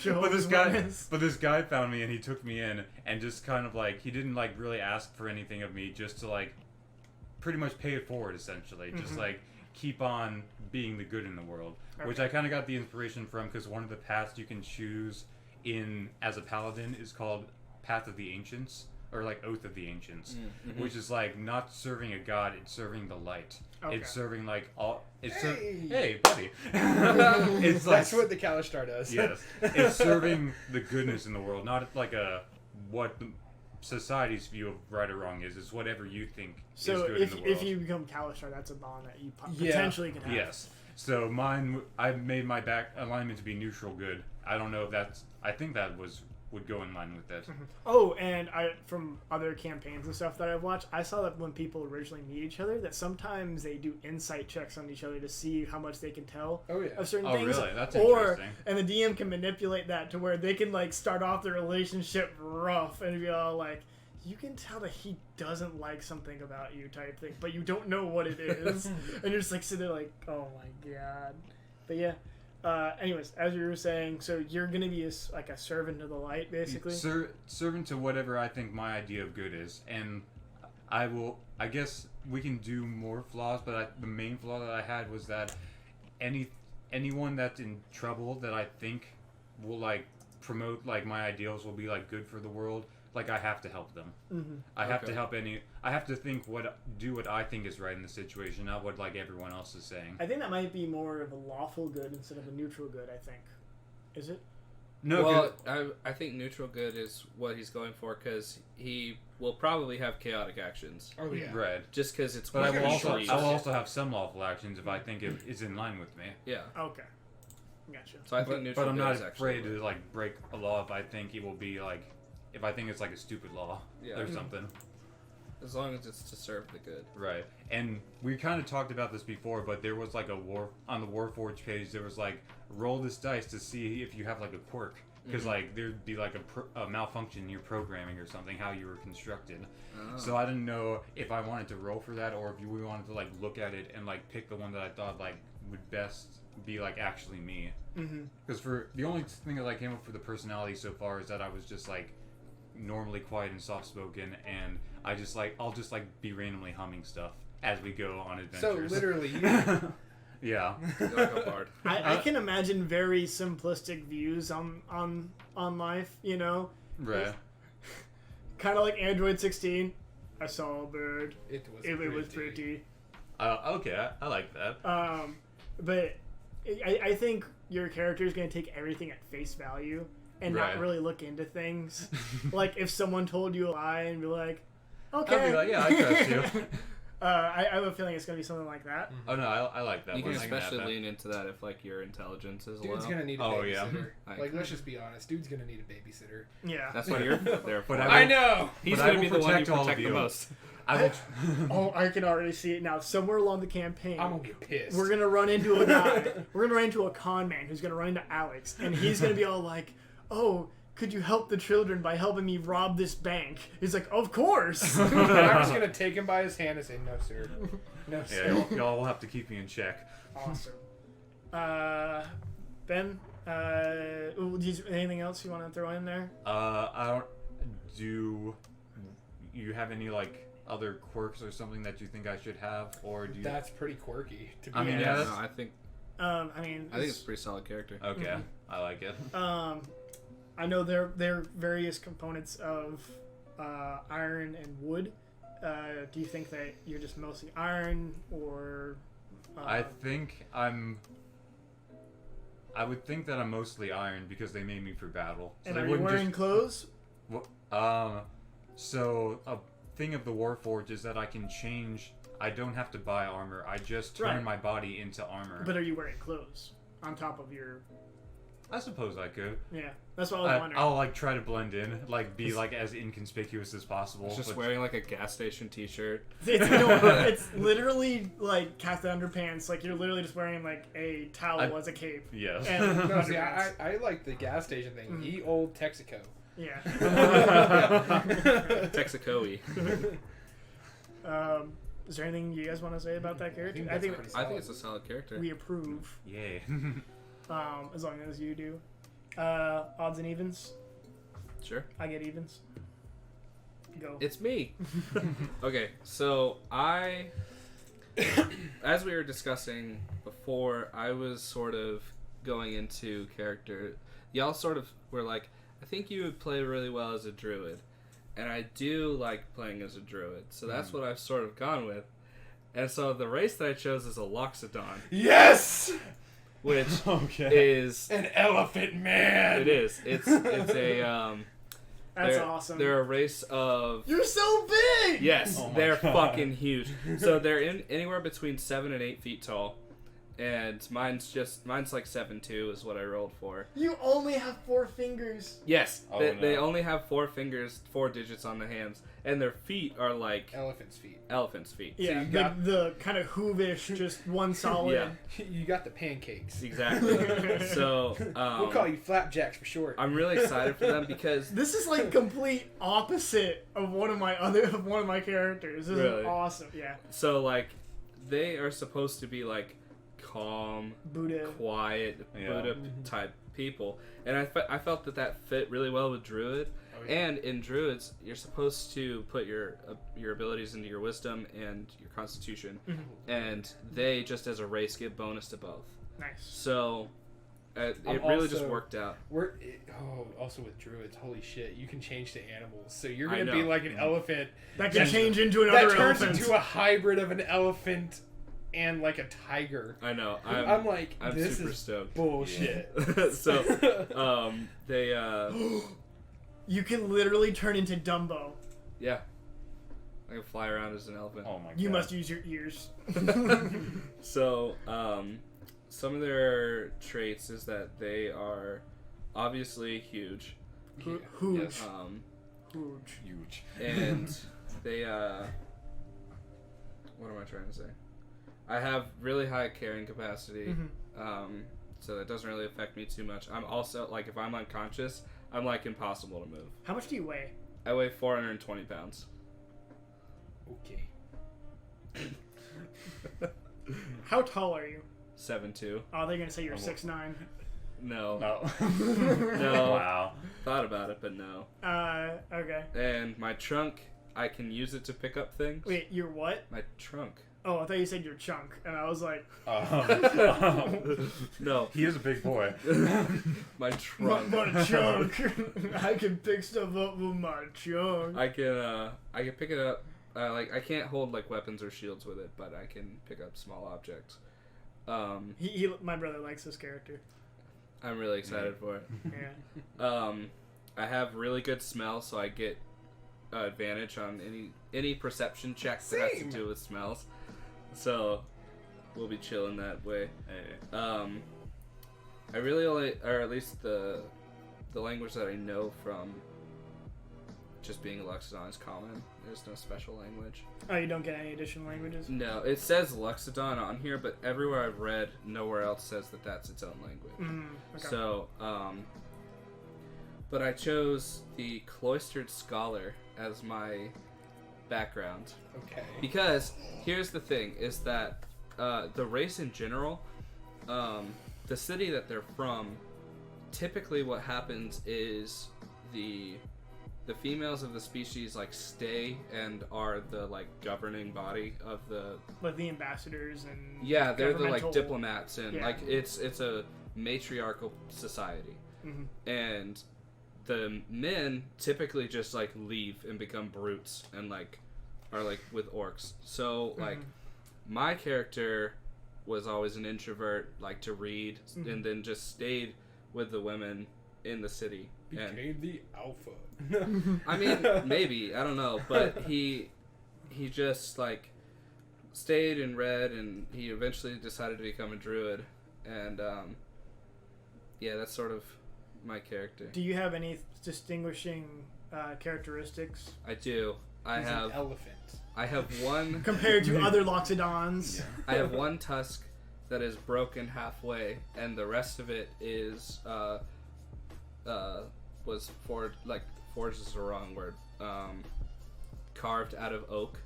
Jehovah's but Witnesses. this guy found me and he took me in and just kind of like he didn't like really ask for anything of me, just to like pretty much pay it forward essentially, just like keep on being the good in the world, which Okay. I kind of got the inspiration from because one of the paths you can choose in as a paladin is called Path of the Ancients or like Oath of the Ancients, which is like not serving a god, it's serving the light. Okay. It's serving like all. Hey! Hey, buddy. It's like That's what the Kalistar does. yes, it's serving the goodness in the world, not like what the society's view of right or wrong is. It's whatever you think So is good in the world. if you become Kalistar, that's a bond that you Yeah. potentially can have. Yes. So I made my back alignment to be neutral good. I don't know if that's. I think that would go in line with that. Oh, and from other campaigns and stuff that I've watched, I saw that when people originally meet each other, that sometimes they do insight checks on each other to see how much they can tell Oh yeah. of certain Oh, things. really? That's or interesting. and the DM can manipulate that to where they can like start off the relationship rough and be all like, you can tell that he doesn't like something about you type thing, but you don't know what it is, and you're just like sitting there like, oh my god. But yeah. Anyways, as you were saying, so you're gonna be like a servant of the light, basically. Servant to whatever I think my idea of good is, and I guess we can do more flaws, but the main flaw that I had was that anyone that's in trouble that I think will like promote like my ideals will be like good for the world. Like I have to help them. Mm-hmm. I have to help I have to do what I think is right in the situation, not what like everyone else is saying. I think that might be more of a lawful good instead of a neutral good. I think. Is it? No, well, I think neutral good is what he's going for because he will probably have chaotic actions. Oh yeah. right. Just because it's. But I will street. also have some lawful actions if I think it is in line with me. Yeah. Okay. Gotcha. So I think neutral but I'm good not is afraid actually to like break a law if I think it will be like if I think it's like a stupid law or something. as long as it's to serve the good. Right. And we kind of talked about this before, but there was like on the Warforged page, there was like, roll this dice to see if you have like a quirk. Because like there'd be like a malfunction in your programming or something, how you were constructed. Oh. So I didn't know if I wanted to roll for that or if we wanted to like look at it and like pick the one that I thought like would best be like actually me. Because for the only thing that I came up for the personality so far is that I was just like normally quiet and soft spoken, and I'll just like be randomly humming stuff as we go on adventures. So literally, yeah. Go hard. I can imagine very simplistic views on life. You know, Right. kind of like Android 16. I saw a bird. it Was pretty. Okay, I like that. But I think your character is going to take everything at face value and Right. not really look into things. Like if someone told you a lie and be like, okay. I'll be like, yeah, I trust you. I have a feeling it's going to be something like that. Oh no, I like that You one. can I have especially that. lean into that if like your intelligence is Dude's low. gonna need a Oh, yeah. babysitter. Like- Like, let's just be honest. Dude's gonna need a babysitter. Yeah. That's what you're there for. But I know. He's but I gonna be will the one you protect all of protect the you. most. I will. Oh, I can already see it now. Somewhere along the campaign, I'm gonna get pissed. we're gonna run into a guy. We're gonna run into a con man who's gonna run into Alex, and he's gonna be all like, "Oh, could you help the children by helping me rob this bank?" He's like, "Of course." I'm just gonna take him by his hand and say, "No, sir. No, Yeah, sir." y'all will have to keep me in check. Awesome. Ben, anything else you want to throw in there? I don't. Do you have any like other quirks or something that you think I should have, or do you? That's pretty quirky. To be I mean, honest. yeah, No, that's- I think I think it's a pretty solid character. Okay, I like it. I know there are various components of iron and wood. Do you think that you're just mostly iron, or? I think I would think that I'm mostly iron because they made me for battle. So And they are you wouldn't wearing clothes? So a thing of the Warforged is that I can change. I don't have to buy armor. I just turn Right. my body into armor. But are you wearing clothes on top of your? I suppose I could. Yeah, that's what I was wondering. I'll like try to blend in, like be like as inconspicuous as possible. Just but- wearing like a gas station T-shirt. It's literally like cast underpants. Like you're literally just wearing like a towel as a cape. Yes. And No, see, underpants. I like the gas station thing. Ye old Texaco. Yeah. Texaco-y. Is there anything you guys want to say about that character? I think that's pretty I think it's a solid character. we approve. Yay. As long as you do. Odds and evens. Sure. I get evens. Go. It's me. Okay, so as we were discussing before, I was sort of going into character. Y'all sort of were like, I think you would play really well as a druid. And I do like playing as a druid. So that's what I've sort of gone with. And so the race that I chose is a Loxodon, Yes, which Okay. is... an elephant man. It is. It's a... That's they're, awesome. They're a race of... You're so big! Yes, Oh my they're God. fucking huge. So they're anywhere between 7 and 8 feet tall, and mine's like 7'2" is what I rolled for. You only have 4 fingers. Yes, Oh, they no. only have 4 fingers, 4 digits on the hands, and their feet are like Elephant's feet. elephant's feet. Yeah, you got- the kind of hoovish, just one solid. Yeah. You got the pancakes. Exactly. So We'll call you flapjacks for short. I'm really excited for them because This is like complete opposite of one of my characters. This Really? is awesome. Yeah. so like they are supposed to be like calm, Buddha. quiet Yeah. Buddha type people, and I felt that fit really well with Druid. Oh, yeah. And in Druids, you're supposed to put your abilities into your Wisdom and your Constitution, and they just as a race get bonus to both. Nice. So it really just worked out. Also with Druids, holy shit, you can change to animals. So you're I gonna be know. like an elephant That can change into another that turns elephant. into a hybrid of an elephant and like a tiger. I know. I'm like, I'm this super is stoked. bullshit. So, they You can literally turn into Dumbo. yeah, I can fly around as an elephant. Oh my god. You must use your ears. So, some of their traits is that they are obviously huge. Huge. Yes. Huge. Huge. And they, what am I trying to say? I have really high carrying capacity, so that doesn't really affect me too much. I'm also, like, if I'm unconscious, I'm, like, impossible to move. How much do you weigh? I weigh 420 pounds. Okay. How tall are you? 7'2". Oh, they're gonna say you're Oh, 6'9". No. No. No. Wow. Thought about it, but no. Okay. And my trunk, I can use it to pick up things. Wait, you're what? My trunk. Oh, I thought you said your chunk, and I was like, No. He is a big boy. My trunk. my chunk. I can pick stuff up with my chunk. I can pick it up. I can't hold like weapons or shields with it, but I can pick up small objects. My brother likes this character. I'm really excited for it. Yeah. I have really good smell, so I get advantage on any perception check that has to Same. do with smells. So we'll be chilling that way. Hey. I really only, or at least the language that I know from just being a Luxodon is common. There's no special language. Oh, you don't get any additional languages? No, it says Luxodon on here, but everywhere I've read, nowhere else says that that's its own language. Okay. So, but I chose the Cloistered Scholar as my background. Okay. Because here's the thing: is that the race in general, the city that they're from, typically what happens is the females of the species like stay and are the like governing body of the Like the ambassadors and yeah, they're the like governmental- diplomats and Yeah. like it's a matriarchal society, and the men typically just like leave and become brutes and like are like with orcs. So like my character was always an introvert, like to read, and then just stayed with the women in the city. Became the alpha. I mean, maybe, I don't know, but he just like stayed and read, and he eventually decided to become a druid, and yeah, that's sort of my character. Do you have any distinguishing characteristics I do. He's an elephant. I have one. compared to other Loxodons? I have one tusk that is broken halfway, and the rest of it is was forged is the wrong word. Carved out of oak.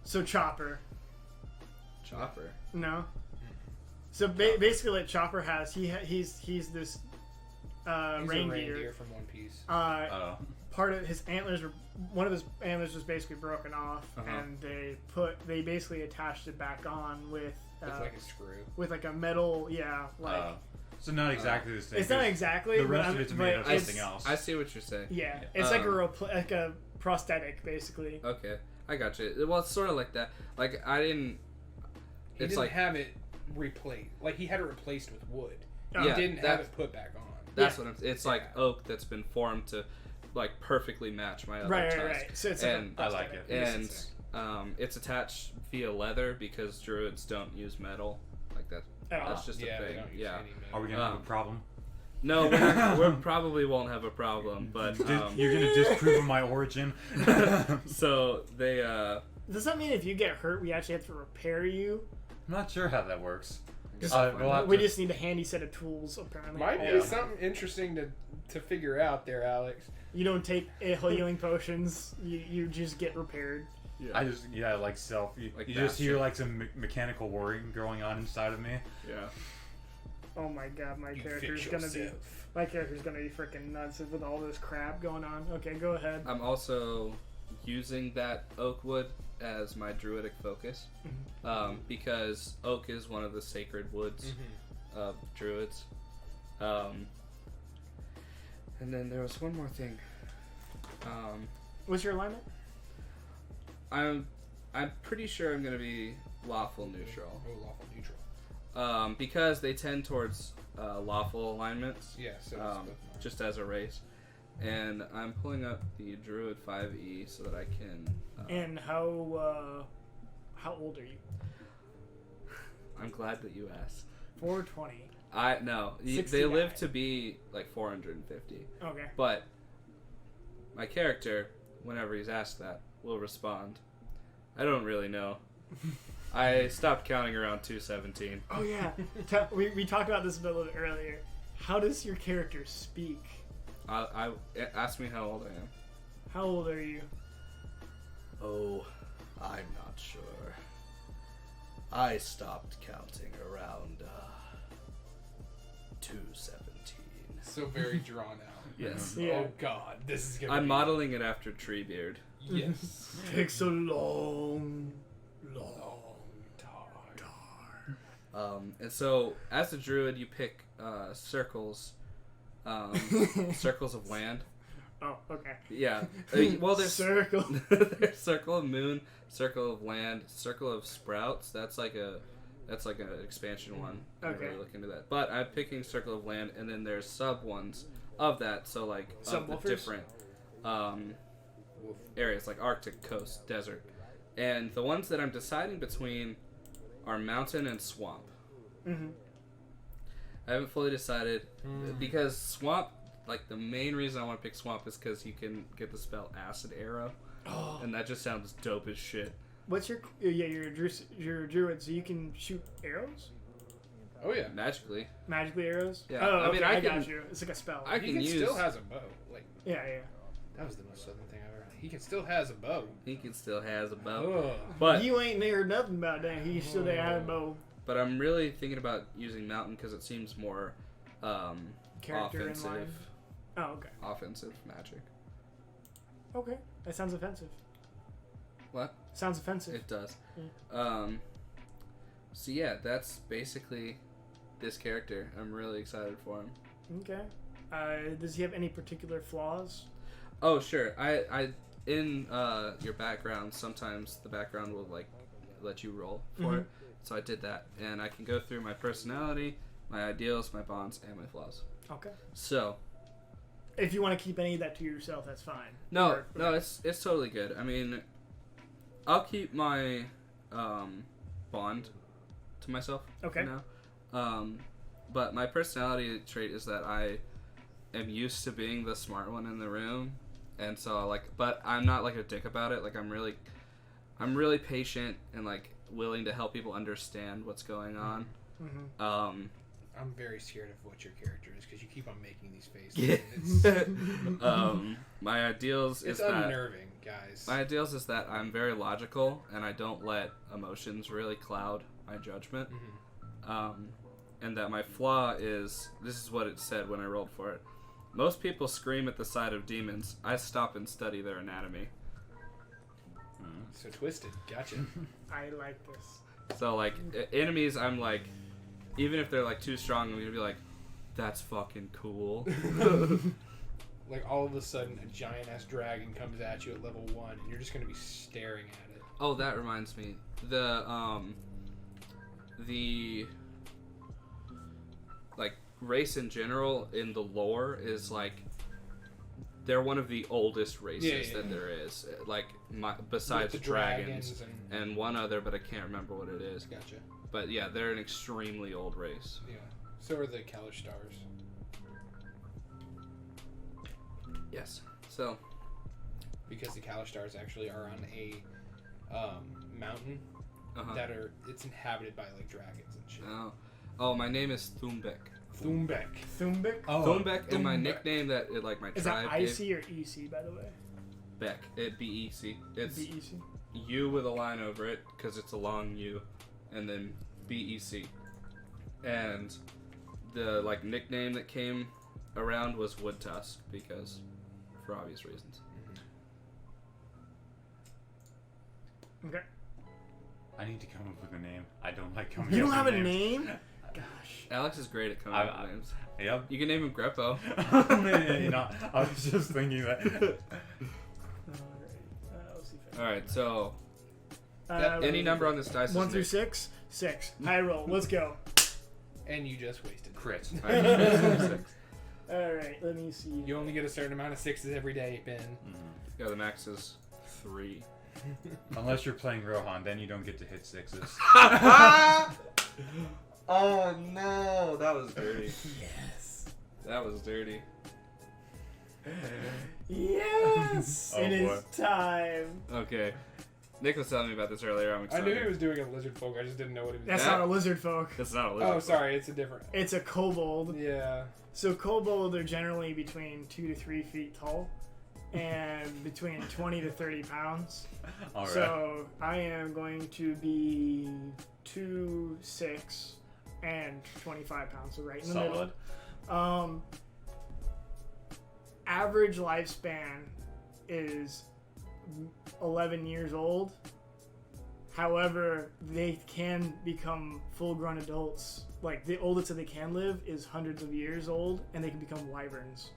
So Chopper. Chopper. No. So basically, what Chopper has, he's this He's a reindeer. reindeer from One Piece. Part of his antlers one of his antlers was basically broken off, and they basically attached it back on with like a screw. with like a metal, So not exactly the same. it's not exactly The but rest I'm- of it's but made of it's- something else. I see what you're saying. Yeah, it's like a prosthetic basically. Okay, I got you. Well, it's sort of like that. Like I didn't. He It's didn't like have it replaced. Like he had it replaced with wood. Oh. He Yeah, didn't have that's- it put back on. that's Yeah. what it's like oak that's been formed to like perfectly match my other Right. tusk. So it's And I like it. And it's attached via leather because druids don't use metal like that. At all. That's just Yeah, a they thing. don't use Yeah. any metal. Are we gonna have a problem? No, we probably won't have a problem, but You're gonna disprove my origin. so they Does that mean if you get hurt, we actually have to repair you? I'm not sure how that works. Guess We'll have We to- just need a handy set of tools, apparently. Might Yeah. be something interesting to figure out there, Alex. You don't take healing potions. You just get repaired. I just like self. You Like just that hear shit. like some mechanical whirring going on inside of me. yeah. Oh my god, my You character's fix gonna be yourself. freaking nuts with all this crap going on. Okay, go ahead. I'm also using that oak wood as my druidic focus, because oak is one of the sacred woods of druids. And then there was one more thing. What's your alignment? I'm pretty sure I'm gonna be lawful neutral. Oh, lawful neutral. Because they tend towards lawful alignments. Yeah, so it's both mine. Just as a race. And I'm pulling up the Druid 5e so that I can. And how old are you? I'm glad that you asked. 420. They 69. Live to Okay. be like 450. Okay. But my character, whenever he's asked that, will respond, I don't really know. I stopped counting around 217. Oh yeah. We talked about this a little bit earlier. How does your character speak? I ask me how old I am. How old are you? Oh, I'm not sure. I stopped counting around 217. So very drawn out. Yes. Yeah. Oh god, this is gonna I'm be... modeling it after Treebeard. Yes. Takes a long time. And so, as a druid, you pick circles, circles of land. Oh, okay. Yeah. Well, there's circle. there's circle of moon, circle of land, circle of sprouts. That's like an expansion one. I didn't Okay. really look into that. But I'm picking circle of land, and then there's sub ones of that. So like of the Subwoofers? different areas, like Arctic, coast, desert, and the ones that I'm deciding between are mountain and swamp. Mm-hmm. I haven't fully decided because swamp. Like the main reason I want to pick swamp is because you can get the spell acid arrow, and that just sounds dope as shit. What's your you're a druid, so you can shoot arrows, Oh yeah. Magically, magically arrows. Yeah, Oh, I mean, okay, I got can- you. It's like a spell. I He can can use. still has a bow. Like yeah. that was the most southern thing I've ever heard. He can still has a bow. He can still has a bow, Ugh. but You ain't heard nothing about that. He still they had a bow. I'm really thinking about using mountain because it seems more Character in offensive. line. Oh, okay. Offensive magic. Okay, that sounds offensive. What? Sounds offensive. It does. Yeah. So yeah, that's basically this character. I'm really excited for him. Okay. Does he have any particular flaws? Oh sure. I in your background, sometimes the background will like let you roll for it. So I did that, and I can go through my personality, my ideals, my bonds, and my flaws. Okay. So If you want to keep any of that to yourself, that's fine. no, Or- no, it's totally good. I mean, I'll keep my bond to myself. Okay. For now. But my personality trait is that I am used to being the smart one in the room, and so but I'm not like a dick about it. Like I'm really patient and like willing to help people understand what's going on. Mm-hmm. I'm very scared of what your character is because you keep on making these faces. Yeah. My ideals It's is that unnerving, guys. my ideals is that I'm very logical and I don't let emotions really cloud my judgment. And that my flaw is, this is what it said when I rolled for it. Most people scream at the sight of demons. I stop and study their anatomy. So twisted. Gotcha. I like this. So like enemies, I'm like, even if they're like too strong, I'm gonna be like, that's fucking cool. Like all of a sudden, a giant ass dragon comes at you at level 1, and you're just gonna be staring at it. Oh, that reminds me. The like race in general in the lore is like they're one of the oldest races that there is. Like besides With the dragons and and one other, but I can't remember what it is. gotcha. But yeah, they're an extremely old race. Yeah. So are the Kalish stars. Yes. So Because the Kalish stars actually are on a mountain it's inhabited by like dragons and shit. oh, my name is Thumbek. Thumbek. Thumbek? Oh, Thumbek, and my Thumbek. nickname that my Is tribe that gave. IC or EC, by the way? Beck. It B-E-C. It's BEC. U with a line over it because it's a long U, and then B-E-C. And the like nickname that came around was Wood Tusk because, for obvious reasons. Okay. I need to come up with a name. I don't like coming You up don't have with a names. name? Gosh. Alex is great at coming up with names. Yep. You can name him Greppo. You know, I was just thinking that. Alright, so Uh, any number on this dice is 1 through Nick. 6? 6. High roll. Let's go. And you just wasted it. Crit. Alright, let me see. You only get a certain amount of 6s every day, Ben. Yeah, the max is 3. Unless you're playing Rohan, then you don't get to hit 6s. Oh no, that was dirty. Yes. That was dirty. Yes! Oh, It is boy. time. Okay. Nick was telling me about this earlier. I'm I excited. knew he was doing a lizard folk. I just didn't know what he was That's doing. not a lizard folk. That's not a lizard. Oh, sorry. It's a different. It's a kobold. Yeah. So kobold are generally between 2 to 3 feet tall and between 20 to 30 pounds. All right. So I am going to be 2, 6, and 25 pounds, so right in the Solid. middle. Average lifespan is 11 years old. However, they can become full-grown adults. Like, the oldest that they can live is hundreds of years old, and they can become wyverns.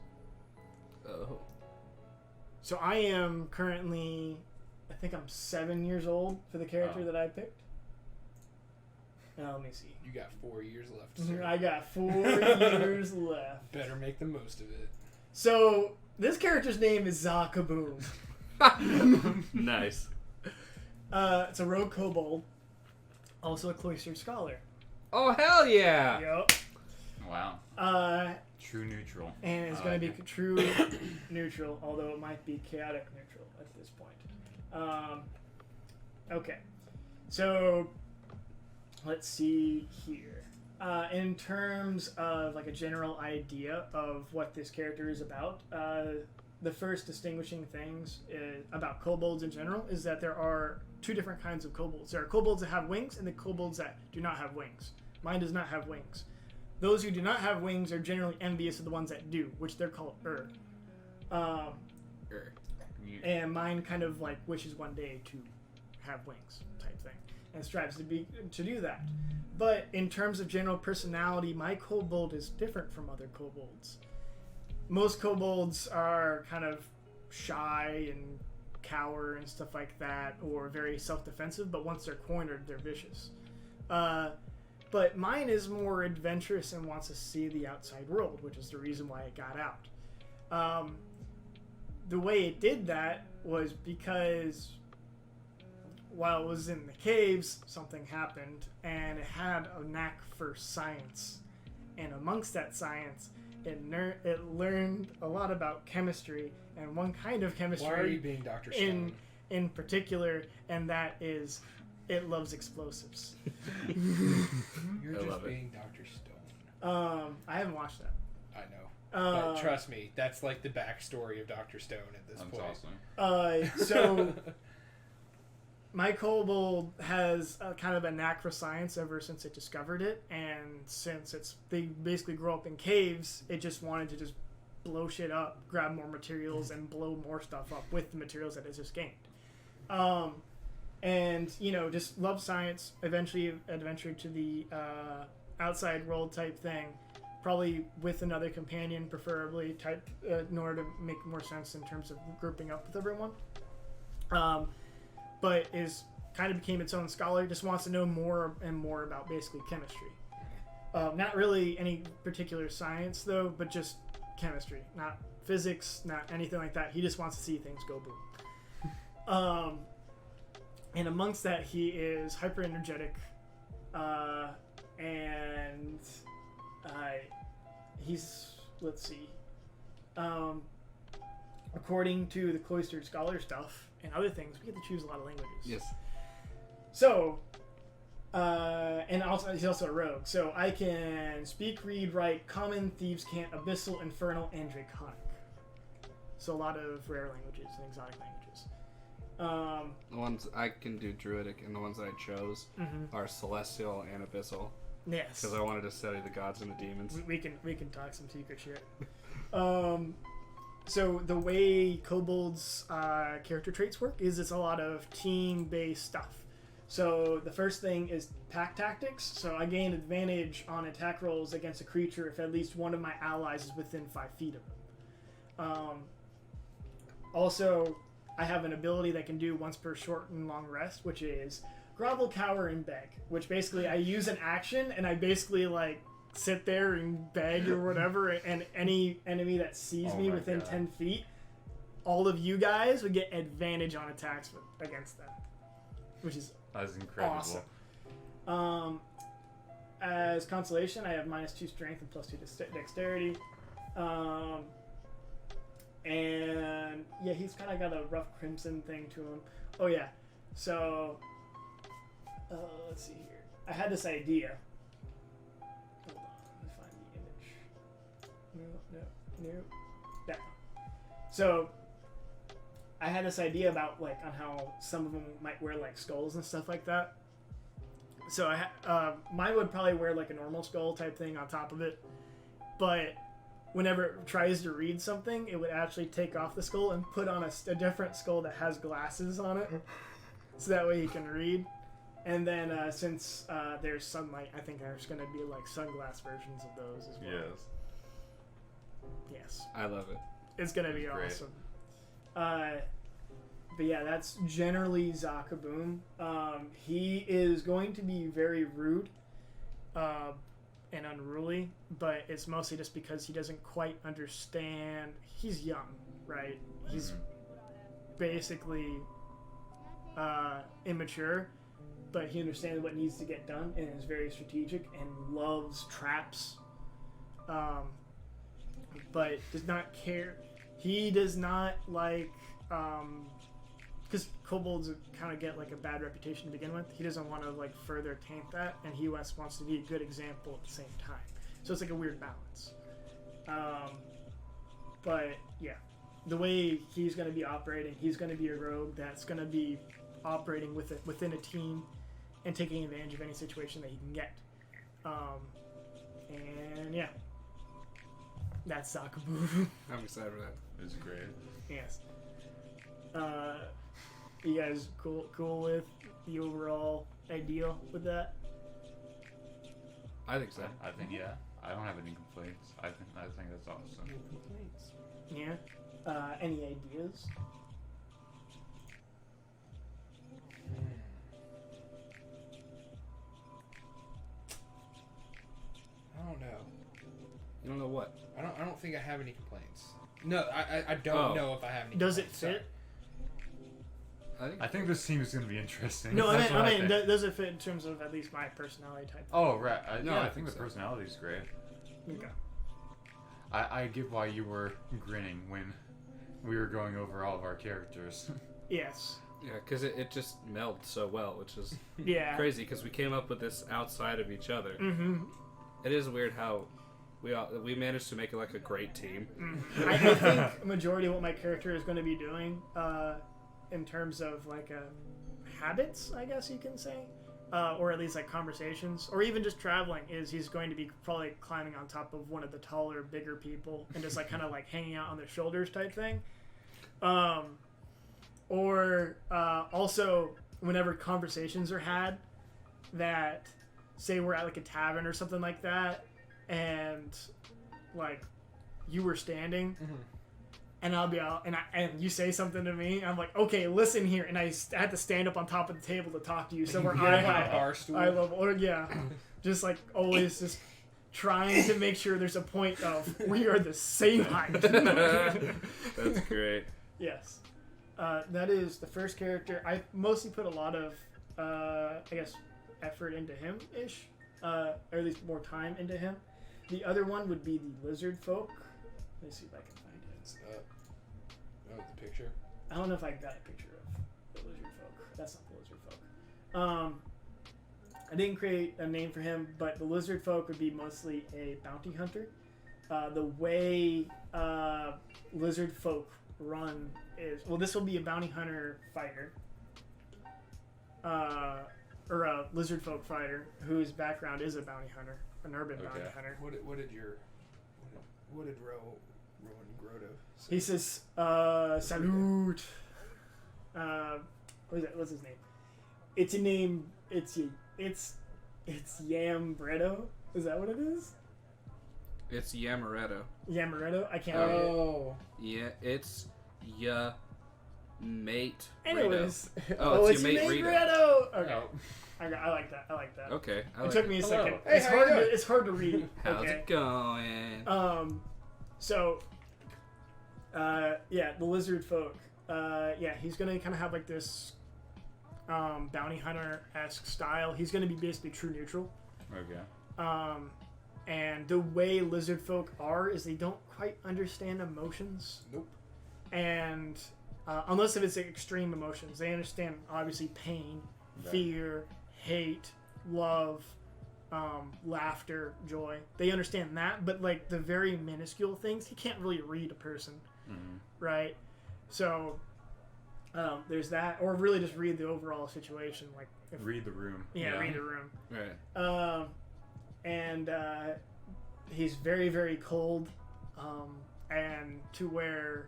Oh. So I am currently, I think I'm 7 years old for the character Oh. that I picked. Now, let me see. You got 4 years left, sir. I got 4 years left. Better make the most of it. So, this character's name is Zakaboom. Nice. It's a rogue kobold, also a cloistered scholar. Oh hell yeah! Yup. Wow. True neutral. And it's I going to like be it. true neutral, although it might be chaotic neutral at this point. Okay. So, let's see here. In terms of like a general idea of what this character is about, the first distinguishing things about kobolds in general is that there are 2 different kinds of kobolds. There are kobolds that have wings and the kobolds that do not have wings. Mine does not have wings. Those who do not have wings are generally envious of the ones that do, which they're called And mine kind of like wishes one day to have wings type thing and strives to do that. But in terms of general personality, my kobold is different from other kobolds. Most kobolds are kind of shy and cower and stuff like that, or very self-defensive, but once they're cornered, they're vicious. But mine is more adventurous and wants to see the outside world, which is the reason why it got out. The way it did that was because while it was in the caves, something happened, and it had a knack for science. And amongst that science, it learned a lot about chemistry, and one kind of chemistry Why are you being Dr. Stone? in particular, and that is it loves explosives. You're I just love it. being Dr. Stone. I haven't watched that. I know. But trust me, that's like the backstory of Dr. Stone at this That's point. awesome. So my kobold has a kind of a knack for science ever since it discovered it, and since they basically grow up in caves, it just wanted to just blow shit up, grab more materials, and blow more stuff up with the materials that it just gained. And, just love science, eventually adventure to the outside world type thing, probably with another companion, preferably, type in order to make more sense in terms of grouping up with everyone. But kind of became its own scholar, just wants to know more and more about basically chemistry. Not really any particular science, though, but just chemistry. Not physics, not anything like that. He just wants to see things go boom. And amongst that, he is hyper energetic, and he's, let's see, according to the cloistered scholar stuff and other things, we get to choose a lot of languages. Yes. So, and also he's also a rogue, so I can speak, read, write, common, thieves' cant, abyssal, infernal, and draconic. So a lot of rare languages and exotic languages. The ones I can do druidic, and the ones that I chose are celestial and abyssal. Yes. Because I wanted to study the gods and the demons. We can talk some secret shit. So the way Kobold's character traits work is it's a lot of team-based stuff. So the first thing is pack tactics. So I gain advantage on attack rolls against a creature if at least one of my allies is within 5 feet of them. Also, I have an ability that can do once per short and long rest, which is grovel, cower, and beg. Which basically I use an action and I basically like sit there and beg or whatever, and any enemy that sees me within 10 feet, all of you guys would get advantage on attacks against them, which is That's incredible. awesome. As consolation, I have -2 strength and +2 dexterity. And yeah, he's kind of got a rough crimson thing to him. Oh yeah, so let's see here. I had this idea. Hold on, let me find the image. No. That one. So I had this idea about like on how some of them might wear like skulls and stuff like that. So mine would probably wear like a normal skull type thing on top of it, but whenever it tries to read something, it would actually take off the skull and put on a different skull that has glasses on it, so that way he can read. And then since there's sunlight, I think there's going to be like sunglass versions of those as well. Yes. I love it. It's going to be Great. awesome. But yeah, that's generally Zakaboom. He is going to be very rude and unruly, but it's mostly just because he doesn't quite understand. He's young, right? He's basically immature, but he understands what needs to get done and is very strategic and loves traps, but does not care. He does not like, because kobolds kind of get like a bad reputation to begin with. He doesn't want to like further taint that, and he wants to be a good example at the same time. So it's like a weird balance. But yeah, the way he's going to be operating, he's going to be a rogue that's going to be operating within a team and taking advantage of any situation that he can get. And yeah, that's Zakabu. I'm excited for that. It's great. Yes. You guys cool with the overall ideal with that? I think so. I think I don't have any complaints. I think that's awesome. Yeah. Any ideas? I don't know. You don't know what? I don't think I have any complaints. No, I don't know if I have any. Does it complaints. fit? I think this team is going to be interesting. No, That's what I mean, think. does it fit in terms of at least my personality type? Oh, right. I I think the so. personality is great. Okay. I get why you were grinning when we were going over all of our characters. Yes. Yeah, because it just melded so well, which is Yeah. crazy, because we came up with this outside of each other. Mm-hmm. It is weird how we managed to make it like a great team. I think a majority of what my character is going to be doing, in terms of like habits, I guess you can say, or at least like conversations, or even just traveling, is he's going to be probably climbing on top of one of the taller, bigger people and just like kind of like hanging out on their shoulders type thing. Or also whenever conversations are had that, say we're at like a tavern or something like that, and like you were standing, and I'll be out, and you say something to me, I'm like, okay, listen here, and I have to stand up on top of the table to talk to you, so we're You're eye like on a high. bar stool. I love, or yeah, just like always, just trying to make sure there's a point of we are the same height. That's great. Yes. That is the first character. I mostly put a lot of, I guess, effort into him-ish, or at least more time into him. The other one would be the lizard folk. Let me see if I can find it. The picture. I don't know if I got a picture of the lizard folk. That's not the lizard folk. I didn't create a name for him, but the lizard folk would be mostly a bounty hunter. The way lizard folk run is, well, this will be a bounty hunter fighter. or a lizard folk fighter whose background is a bounty hunter, an urban bounty hunter. What did Rowan Grotto say? He says, "Salute." What's his name? It's a name. It's Yambretto. Is that what it is? It's Yamaretto. Yamaretto. I can't. Oh. Yeah, it's ya mate. Anyways. Oh, it's your your mate mate Rito. Rito. Okay. Oh. I like that. I like that. Okay. It took me a Hello. second. Hey, it's how you hard. doing? It's hard to read. How's okay. it going? So. Yeah, the lizard folk. Yeah, he's gonna kind of have like this bounty hunter-esque style. He's gonna be basically true neutral. Okay. And the way lizard folk are is they don't quite understand emotions. Nope. And unless if it's extreme emotions, they understand obviously pain, Right. fear, hate, love, laughter, joy. They understand that, but like the very minuscule things, he can't really read a person, right? So there's that, or really just read the overall situation, like Read the room. yeah, read the room. Right. And he's very, very cold, and to where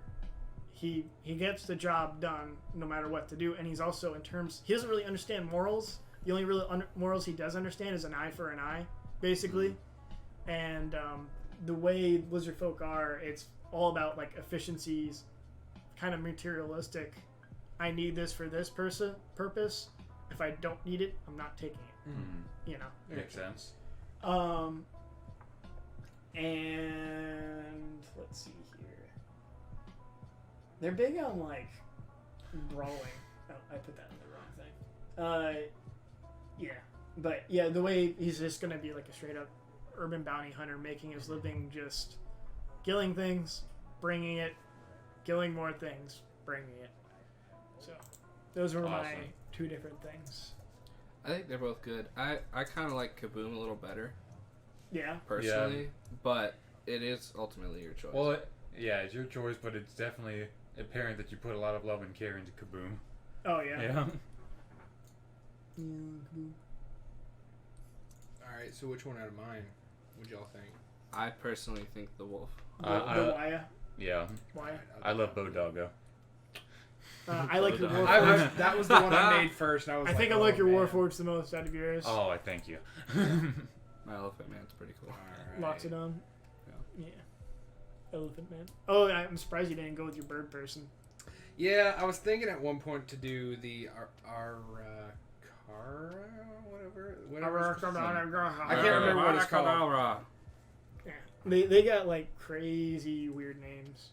he gets the job done no matter what to do. And he's also he doesn't really understand morals. The only real morals he does understand is an eye for an eye, basically. And the way lizard folk are, it's all about like efficiencies, kind of materialistic. I need this for this purpose. If I don't need it, I'm not taking it. You know. Makes sense. And let's see here. They're big on like brawling. Oh, I put that in the wrong thing. Yeah, but yeah, the way he's just gonna be like a straight up urban bounty hunter, making his living just killing things, bringing it, killing more things, bringing it. So those were my Awesome. two different things. I think they're both good. I kind of like Kaboom a little better, Yeah. personally, but it is ultimately your choice. Well, yeah, it's your choice, but it's definitely apparent that you put a lot of love and care into Kaboom. Oh yeah. Yeah. Alright, so which one out of mine would y'all think? I personally think the wolf. The Waya. Yeah. Waya. I love Bodoggo. I like your Hold Warforged. That was the one I made first. And I was I like, think I oh, like your man. Warforged the most out of yours. Oh, I thank you. My elephant man's pretty cool. Alright. Locks it on. Yeah. Yeah. Elephant man. Oh, I'm surprised you didn't go with your bird person. Yeah, I was thinking at one point to do the whatever it's called. I can't remember what it's called. Yeah. They got like crazy weird names.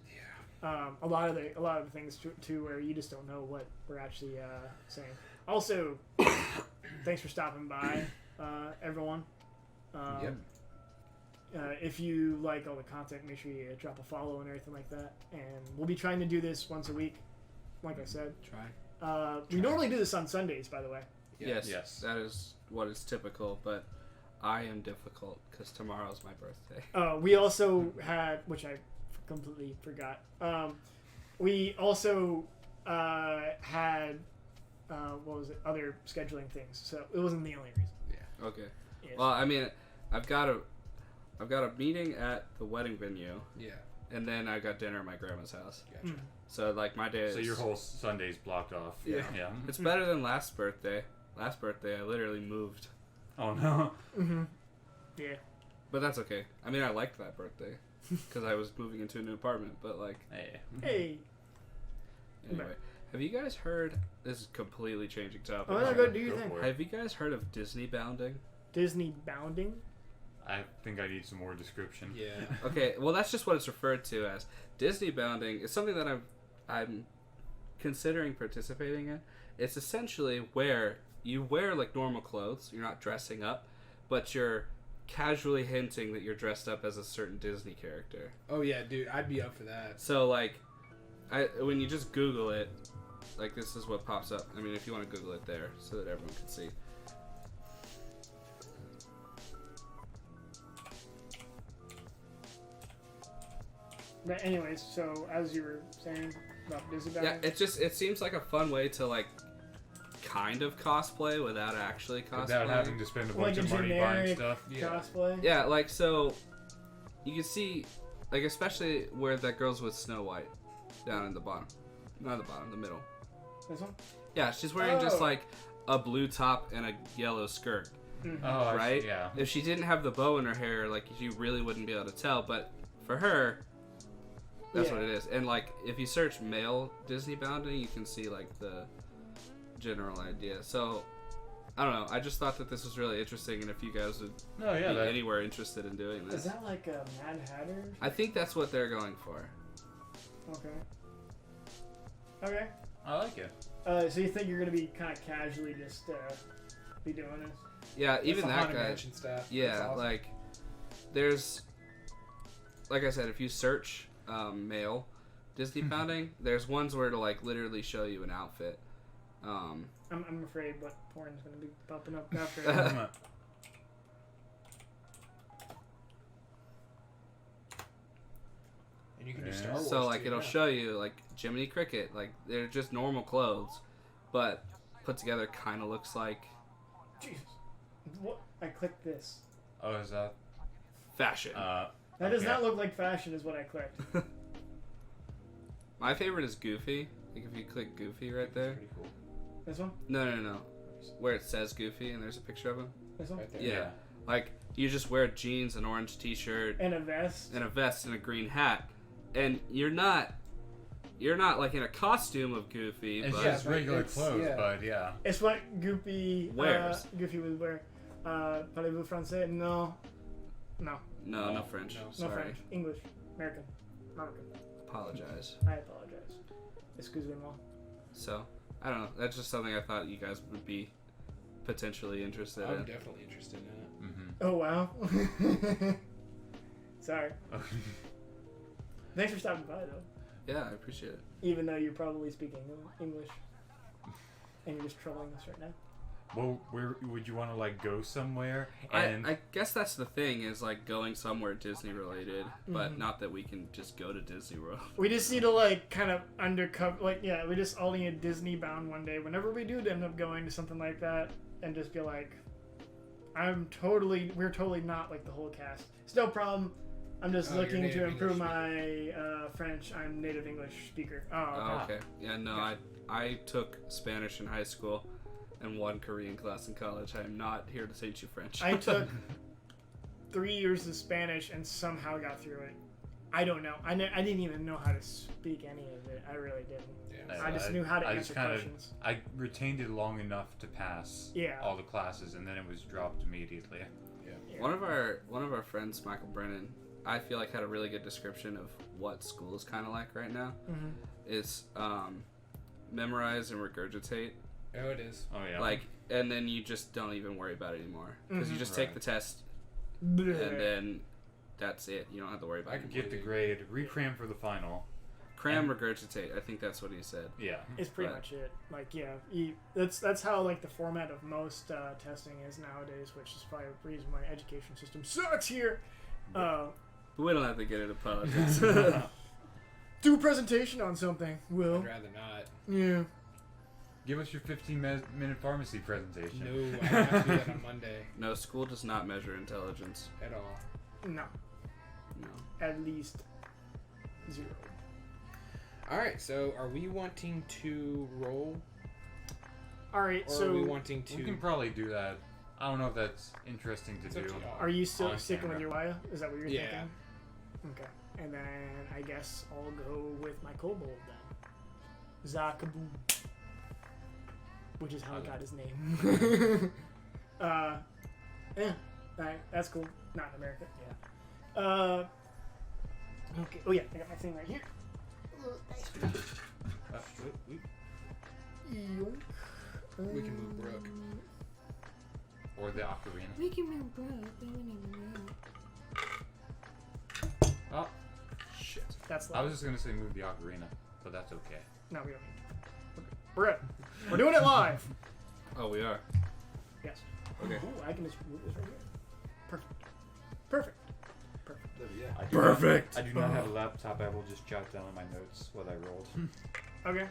Yeah. A lot of the things too where you just don't know what we're actually saying. Also, thanks for stopping by, everyone. Yep. If you like all the content, make sure you drop a follow and everything like that. And we'll be trying to do this once a week, like I said. Try. We normally do this on Sundays, by the way. Yes, Yes. that is what is typical, but I am difficult because tomorrow's my birthday. We also had, which I completely forgot. We also had what was it? Other scheduling things. So it wasn't the only reason. Okay. Yes. Well, I mean, I've got a meeting at the wedding venue, Yeah. and then I got dinner at my grandma's house. Gotcha. So like my day is. So your whole Sunday's blocked off. Yeah. Yeah. It's better than last birthday. Last birthday, I literally moved, Oh no. Yeah. but that's okay. I mean, I liked that birthday because I was moving into a new apartment. But like, Hey. Hey. anyway, have you guys heard? This is completely changing topic. Oh, no, go do your Go thing. for it. Have you guys heard of Disney bounding? Disney bounding. I think I need some more description. Yeah. Okay, well that's just what it's referred to as. Disney bounding is something that I'm considering participating in. It's essentially where you wear like normal clothes, you're not dressing up, but you're casually hinting that you're dressed up as a certain Disney character. Oh yeah, dude, I'd be up for that. So like, when you just Google it, like this is what pops up. I mean, if you want to Google it there so that everyone can see. But anyways, so as you were saying about Disney bounding. Yeah, it seems like a fun way to like kind of cosplay without actually cosplaying. Without having to spend a Like bunch a of money buying generic stuff. Yeah. cosplay. Yeah, like so, you can see, like especially where that girl's with Snow White, down in the bottom, not the bottom, the middle. This one. Yeah, she's wearing just Oh. like a blue top and a yellow skirt, Mm-hmm. Oh, I see, right? yeah. If she didn't have the bow in her hair, like you really wouldn't be able to tell. But for her, that's Yeah. what it is. And like if you search male Disney bounding, you can see like the general idea. So I don't know. I just thought that this was really interesting, and if you guys would No, yeah. be That, anywhere interested in doing Is this, that like a Mad Hatter? I think that's what they're going for. Okay. Okay. I like it. So you think you're gonna be kind of casually just be doing this? Yeah, That's even the that Haunted guy. Mansion stuff. Yeah, That's awesome. like there's, like I said, if you search male Disney bounding, there's ones where it'll like literally show you an outfit. I'm afraid what porn's gonna be popping up after. And you can do Yeah. Star Wars. So like too, it'll yeah. show you like Jiminy Cricket, like they're just normal clothes, but put together kind of looks like Jesus. What? I clicked this. Oh, is that? fashion. That does Okay. not look like fashion, is what I clicked. My favorite is Goofy. Like if you click Goofy right there. Pretty cool. This one? No. Where it says Goofy and there's a picture of him. This one? Right there. Yeah. Like you just wear jeans, an orange T-shirt, And a vest. and a vest and a green hat, and you're not like in a costume of Goofy, It's but just right, regular it's- clothes, yeah. but yeah. It's what Goofy Wears. Goofy would wear. Parlez-vous français? No. No. no No, French. no. No Sorry, French. English. American. American. apologize. I apologize. Excusez-moi. So I don't know. That's just something I thought you guys would be potentially interested I'm in. definitely interested in it. Mm-hmm. Oh, wow. Sorry. Thanks for stopping by, though. Yeah, I appreciate it. Even though you're probably speaking English. And you're just trolling us right now. Well, where would you want to like go somewhere? And I guess that's the thing is like going somewhere Disney related, but Mhm. not that we can just go to Disney World. We just need to, like, kind of undercover... Like, yeah, we just all need a Disney bound one day. Whenever we do end up going to something like that, and just be like... We're totally not like the whole cast. It's no problem. I'm just Oh, you're looking native to improve English my French. I'm native English speaker. Oh, Oh, okay. Yeah, no, I took Spanish in high school and one Korean class in college. I am not here to teach you French. I took 3 years of Spanish and somehow got through it. I don't know. I didn't even know how to speak any of it. I really didn't. Yeah. I just knew how to I answer just kinda- questions. I retained it long enough to pass Yeah. all the classes, and then it was dropped immediately. Yeah. One of our friends, Michael Brennan, I feel like had a really good description of what school is kind of like right now. Mm-hmm. It's memorize and regurgitate, Oh, it is. Oh yeah. like, and then you just don't even worry about it anymore because you Mhm. just take Right. the test and then that's it. You don't have to worry about I it. could get the grade, recram for the final. Cram, regurgitate. I think that's what he said. Yeah. It's pretty Right. much it. Like, yeah, that's how like the format of most testing is nowadays, which is probably the reason my education system sucks here. But we don't have to get into politics. Do a presentation on something, Will. I'd rather not. Yeah. Give us your 15-minute pharmacy presentation. No, I have to do that on Monday No, school does not measure intelligence. at all. No, No. at least 0. All right, so are we wanting to roll, All right, or so are we wanting to? We can probably do that. I don't know if that's interesting to It's up do. to y'all. are you still on sticking with camera. your Waya? Is that what you're Yeah. thinking? Okay, and then I guess I'll go with my kobold then, Zakaboom, which is how I got his name. Yeah, that's cool. Not in America. Yeah. Okay. Oh yeah, I got my thing right here. Yoink. We can move Brooke. Or the ocarina. We can move Brooke. Oh, Shit. That's I loud. was just gonna say move the ocarina, but that's okay. No, we don't need to. We're doing it live. Oh, we are. Yes. Okay. Ooh, I can just move this right here. Perfect. Perfect. Yeah. Perfect. I do not have a laptop. I will just jot down my notes what I rolled. Okay.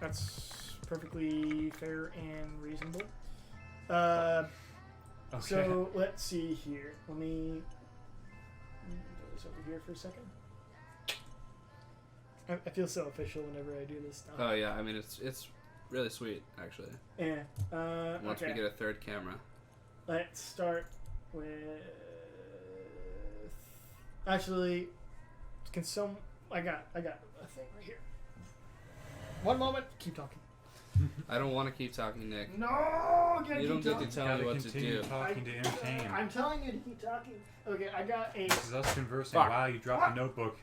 That's perfectly fair and reasonable. Okay. So let's see here. Let me do this over here for a second. I feel so official whenever I do this stuff. Oh yeah, I mean it's really sweet actually. Yeah. Once Okay. we get a third camera. Let's start with. Actually, I got a thing right here. One moment. Keep talking. I don't want to keep talking, Nick. No, You don't get to tell me Gotta what to continue do. talking to entertain. I'm telling you to keep talking. Okay, I got a. This is us conversing. Fuck. Wow, you dropped the notebook.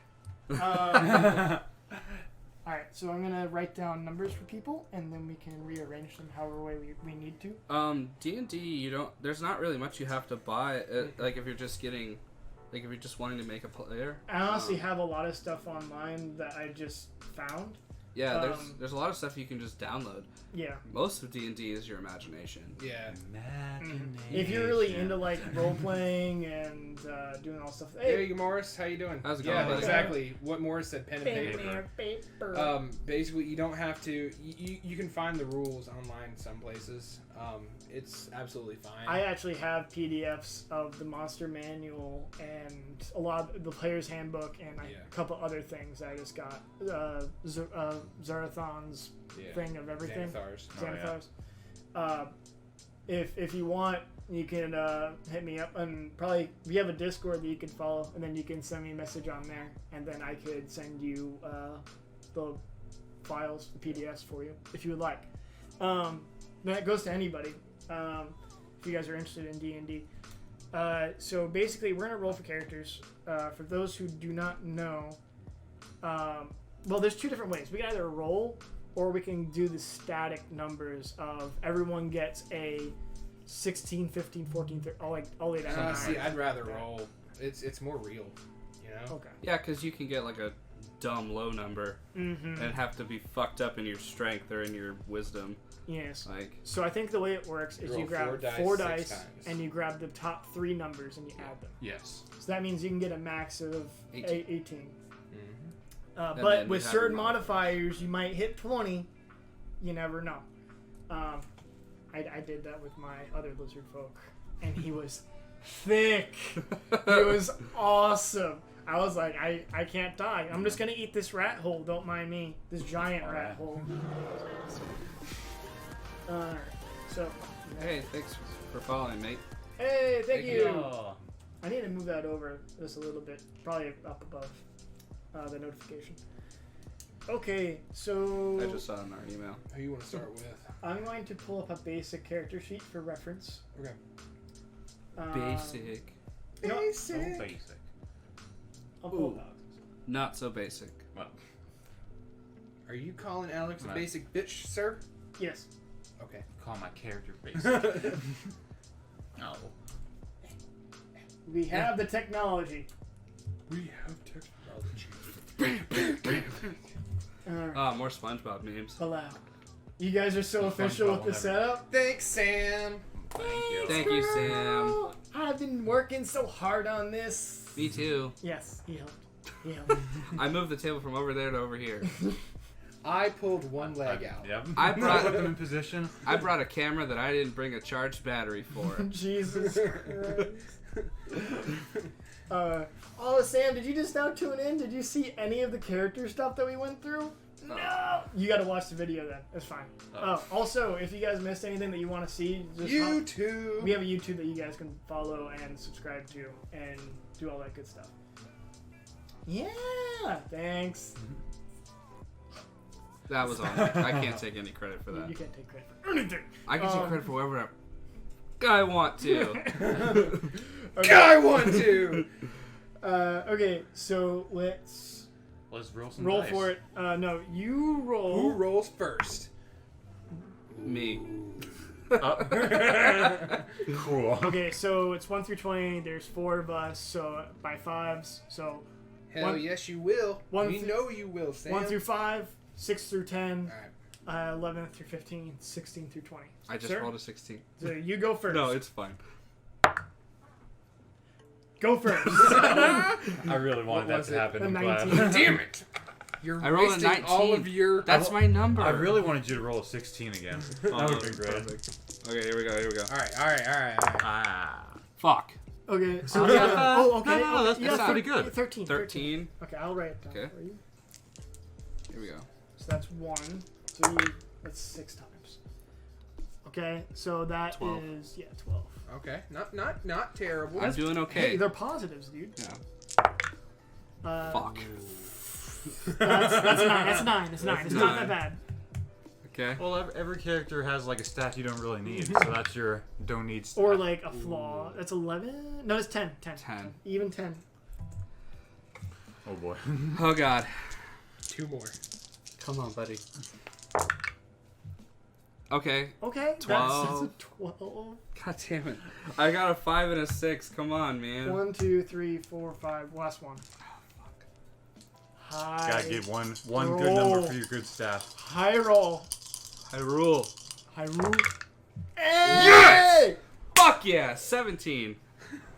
Alright, so I'm gonna write down numbers for people, and then we can rearrange them however way we need to. D&D, you don't. There's not really much you have to buy. Like if you're just getting, like if you're just wanting to make a player. I honestly have a lot of stuff online that I just found. Yeah, there's a lot of stuff you can just download. Yeah. Most of D&D is your imagination. Yeah. Imagination. If you're really into like role playing and doing all stuff. There you go, Morris. How you doing? How's it going, Yeah, buddy? exactly. What Morris said, pen and paper. Paper. Basically, you don't have to. You can find the rules online some places. It's absolutely fine. I actually have PDFs of the monster manual and a lot of the player's handbook and a couple other things I just got. Zarathon's thing of everything. Xanathars. If you want, you can hit me up, and probably we have a Discord that you can follow, and then you can send me a message on there, and then I could send you the files, the PDFs for you if you would like. That goes to anybody. If you guys are interested in D&D. So basically, we're gonna roll for characters. For those who do not know, well, there's two different ways. We can either roll, or we can do the static numbers of everyone gets a 16, 15, 14, 13, all the way down to 9. See, I'd rather roll. It's more real, you know. Okay. Yeah, because you can get like a dumb low number and have to be fucked up in your strength or in your wisdom. Yes. Like. So I think the way it works is Roll you grab 4 4 dice times. and you grab the top 3 numbers and you add them. Yes. So that means you can get a max of 18. then But you with have certain your modifiers, you might hit 20. You never know. I did that with my other lizard folk, and he was thick. He was awesome. I was like, I can't die. I'm just gonna eat this rat hole. Don't mind me. This giant rat hole. Alright. So. Hey, thanks for following, mate. Hey, thank you. Oh. I need to move that over just a little bit, probably up above the notification. Okay, so I just saw it in our email. Who you want to start with? I'm going to pull up a basic character sheet for reference. Okay. Basic. No, So basic. I'll pull Ooh. it up. Not so basic. Well, Are you calling Alex a Right. basic bitch, sir? Yes. Okay. call my character basic. No. We have the technology. We have technology. Alright. More SpongeBob memes. Allow. You guys are so The official with SpongeBob the will setup. Thanks, Sam. Thank you. Thank you, Sam. I've been working so hard on this. Me too. Yes, he helped. He helped. I moved the table from over there to over here. I pulled one leg out. Yep. I brought- put them in position. I brought a camera that I didn't bring a charged battery for. Jesus Christ. Oh, Sam, did you just now tune in? Did you see any of the character stuff that we went through? No! You gotta watch the video then. It's fine. Oh. Also, if you guys missed anything that you want to see, just YouTube. we have a YouTube that you guys can follow and subscribe to and do all that good stuff. Yeah! Thanks. That was on me. I can't take any credit for that. You can't take credit for anything. I can take credit for whatever I want to. Okay. I want to. Okay, so let's Let's roll some roll dice. for it. No, you roll. Who rolls first? Me. Cool. Okay, so it's 1 through 20. There's 4 of us, so by 5s. So Hell yes, you will. one We th- know you will, Sam. 1 through 5, 6 through 10, All right. 11 through 15, 16 through 20. I just Sir? rolled a 16. So you go first. No, it's fine. Go first. I really wanted What that was to it? happen A in 19. class. Damn it! You're I rolled a wasting 19. all of your. That's my number. I really wanted you to roll a 16 again. That would have been great. Perfect. Okay, here we go. All right. Ah. Fuck. Okay, so we got. Oh, okay. No, that's yeah, pretty good. 13. 13. Okay, I'll write it down Okay. for you. Here we go. So that's 1, 2, that's 6 times. Okay, so that 12. is 12. Okay, not terrible. I'm doing Hey, okay. they're positives, dude. Yeah. Fuck. That's 9. That's 9. It's 9. It's not 9. that bad. Okay. Well, every character has like a stat you don't really need, so that's your don't need stat. Or like a flaw. That's 11. No, it's 10. 10. 10. Even 10. Oh boy. Oh god. 2 more. Come on, buddy. Okay. Okay, 12. that's a 12. God damn it. I got a 5 and a 6. Come on, man. 1, 2, 3, 4, 5. Last one. High. Gotta get one good roll. number for your good staff. High roll. I rule. High roll. Yes! Fuck yeah! 17.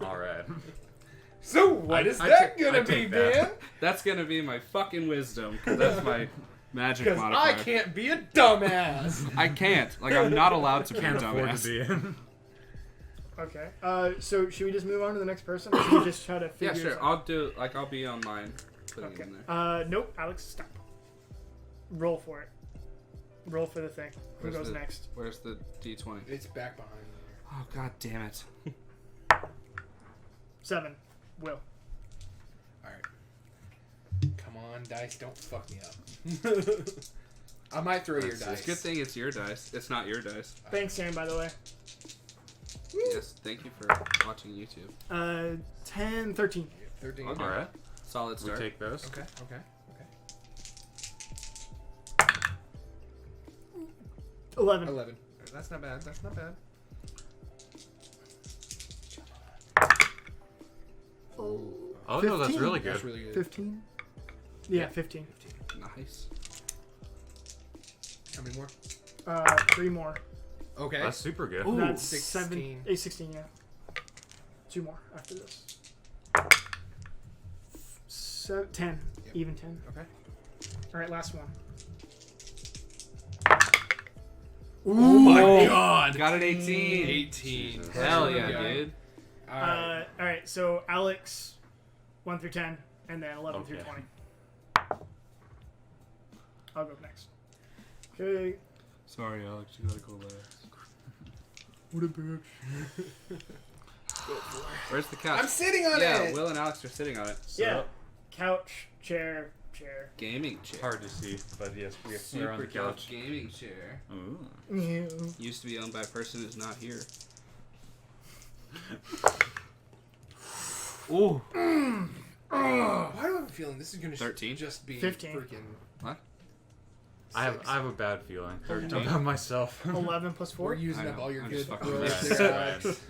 All right. So what is I that ta- gonna I be, take that. Ben? That's gonna be my fucking wisdom, because that's my magic Because modifier. I can't be a dumbass. I can't. Like, I'm not allowed to be a Can't afford dumbass. to be. Okay. So should we just move on to the next person, or should we just try to Yeah, figure sure. this out? I'll do, like, I'll be on mine. Putting Okay. it in there. Nope. Alex, stop. Roll for it. Roll for the thing. Who Where's goes the- next? Where's the D20? It's back behind me. Oh, god damn it. 7. Will. Alright. Come on, dice, don't fuck me up. I might throw your It's dice. a good thing it's your dice. It's not your dice. Thanks, Sam, by the way. Yes, thank you for watching YouTube. 10, 13. 13. Okay. All right. Solid We start. take those. Okay. 11. 11. That's not bad. That's not bad. Oh no, that's 15. really good. That's really good. 15? Yeah, 15. Nice. How many more? 3 more. Okay. That's super good. Ooh. That's 16. 16, yeah. 2 more after this. 10. Yep. Even 10. Okay. Alright, last one. Oh my god! Got an 18. 18. Jesus. Hell yeah, Okay. dude. Alright, so Alex, 1 through 10, and then 11 through Okay. 20. I'll go next. Okay. Sorry, Alex. You gotta go last. What a bitch. Where's the couch? I'm sitting on yeah, it! Will and Alex are sitting on it. Yeah. Couch, chair. Gaming chair. Hard to see, but yes, we're on Super the couch. gaming chair. Ooh. Yeah. Used to be owned by a person who's not here. Ooh. Why do I have a feeling this is gonna 13? just be 15. freaking? What? I have a bad feeling 13. about myself. 11 plus 4. We're using I up know, all your I'm good just fucking rolls with there, you. Alex.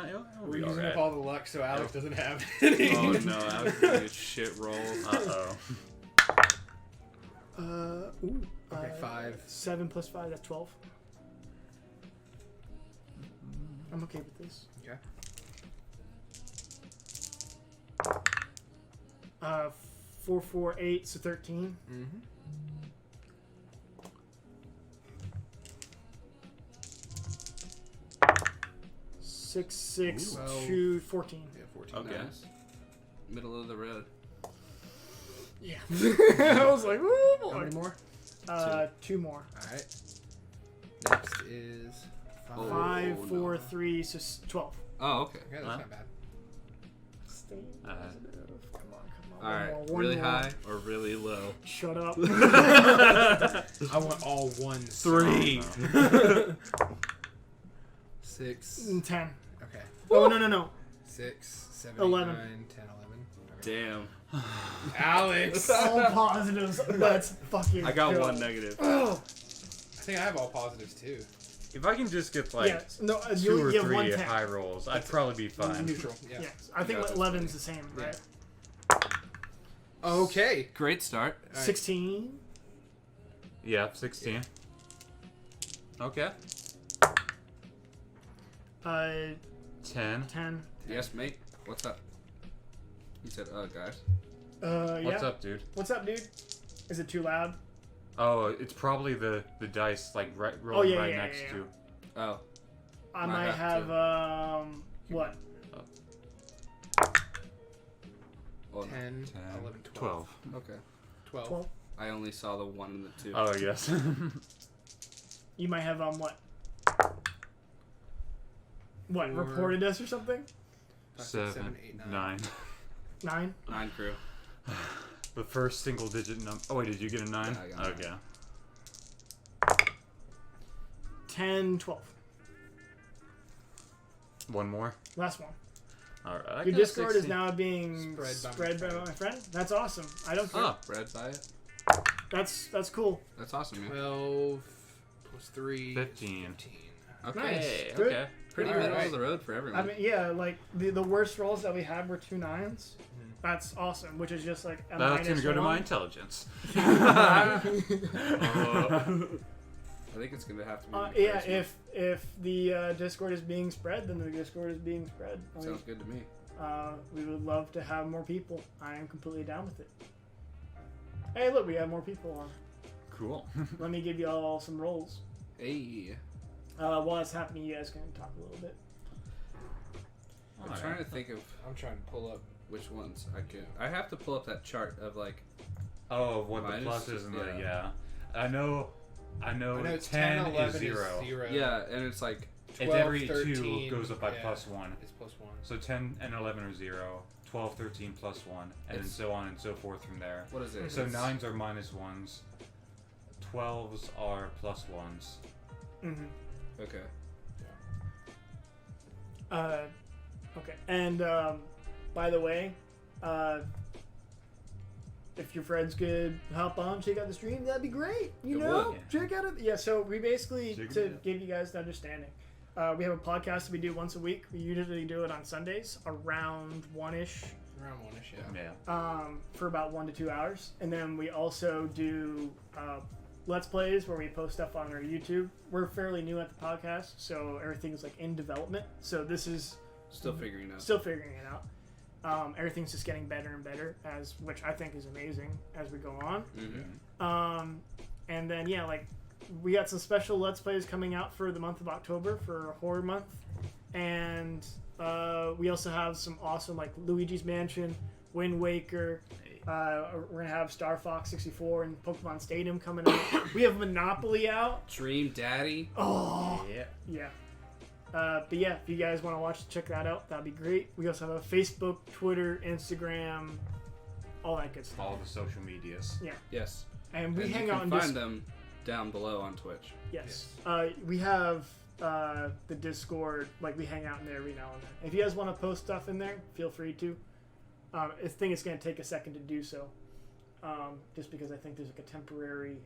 It'll We're be using alright. up all the luck so Alex doesn't have any. Oh no, Alex is a shit roll. Uh-oh. Okay, 5. 7 plus 5, that's 12. I'm okay with this. Yeah. 4, 4, 8, so 13. Mm-hmm. 6, 6, Ooh. 2, 14. Yeah, 14. Okay. Nice. Middle of the road. Yeah. I was like, oh How boy. many more? 2 more. Alright. Next is 5. Oh. 5, no. 4, 3, so 12. Oh, okay. Okay, that's Huh? not bad. Stay Uh, positive. Come on. All right. One Really more. high or really low? Shut up. I want all ones. 3. 6. 10. Okay. Oh, no. 6, 7, 11. 8, 9, 10, 11. Damn. Alex! All positives. Let's fucking I got go. 1 negative. Oh. I think I have all positives too. If I can just get like Yeah. No, 2 you or have 1 3 10. high rolls, I'd probably be fine. Neutral. Yeah. Yes. I think Yeah, that's 11's the same, right? Okay. Great start. All right. 16. Yeah, 16. Okay. 10. 10. Yes, mate. What's up? He said, guys. What's Yeah. up, dude? What's up, dude? Is it too loud? Oh, it's probably the dice like rolling yeah, right yeah, next yeah. to. Oh, I Might might have have, what? well, 10, 10, 11, 12. 12. okay. 12. 12. I only saw the 1 and the 2. Oh yes. You might have, what? What, 4, reported us or something? 5, 6, 7, 7, 8, 9. 9. 9? 9 crew. The first single digit number. Oh wait, did you get a 9? Yeah, I got a okay. 10, 12. One more. Last one. All right. Your Discord is now being Spread by my friend. That's awesome. I don't care. Oh, Bred by it. That's cool. That's awesome, man. 12 plus 3. 15. 15. Okay. Nice. Hey, Good. okay. Pretty All middle right. of the road for everyone. I mean, yeah, like the worst rolls that we had were 2 9s. That's awesome, which is just like a That's gonna minus go to my 1. intelligence. I think it's gonna have to be. Yeah, if the Discord is being spread, then the Discord is being spread. Like, Sounds good to me. we would love to have more people. I am completely down with it. Hey, look, we have more people on. Cool. Let me give you all some rolls. Hey, While it's happening, you guys can talk a little bit. I'm Alright. trying to think of I'm trying to pull up. which ones I could. I have to pull up that chart of like. Oh, what the Minus, pluses and the yeah. I know I know it's 10 11 is 0. is 0. Yeah, and it's like 12, It's every 13, 2 goes up by yeah. plus 1. It's plus 1. So 10 and 11 are 0. 12, 13 plus 1. And then It's- so on and so forth from there. what is it? So It's- 9s are minus 1s. 12s are plus 1s. Mm-hmm. Okay. Okay. And by the way, if your friends could hop on, check out the stream, that'd be great. You It know, would, check out it. Yeah. So we basically Check it to out. give you guys the understanding. We have a podcast that we do once a week. We usually do it on Sundays around 1ish. Around 1ish, yeah. Yeah. For about 1 to 2 hours, and then we also do Let's Plays where we post stuff on our YouTube. We're fairly new at the podcast, so everything's like in development. So this is Still figuring out. still figuring it out. Everything's just getting better and better, which I think is amazing as we go on. Mm-hmm. And then yeah, like we got some special Let's Plays coming out for the month of October for Horror Month, and we also have some awesome like Luigi's Mansion, Wind Waker. We're gonna have Star Fox 64 and Pokemon Stadium coming out. We have Monopoly out. Dream Daddy. Oh Yeah. yeah. But yeah, if you guys want to watch, check that out. That'd be great. We also have a Facebook, Twitter, Instagram, all that good stuff. All the social medias. Yes. And we and hang you out can in find them down below on Twitch. Yes. We have the Discord. Like we hang out in there every now and then. If you guys want to post stuff in there, feel free to. I think it's going to take a second to do so, just because I think there's like a temporary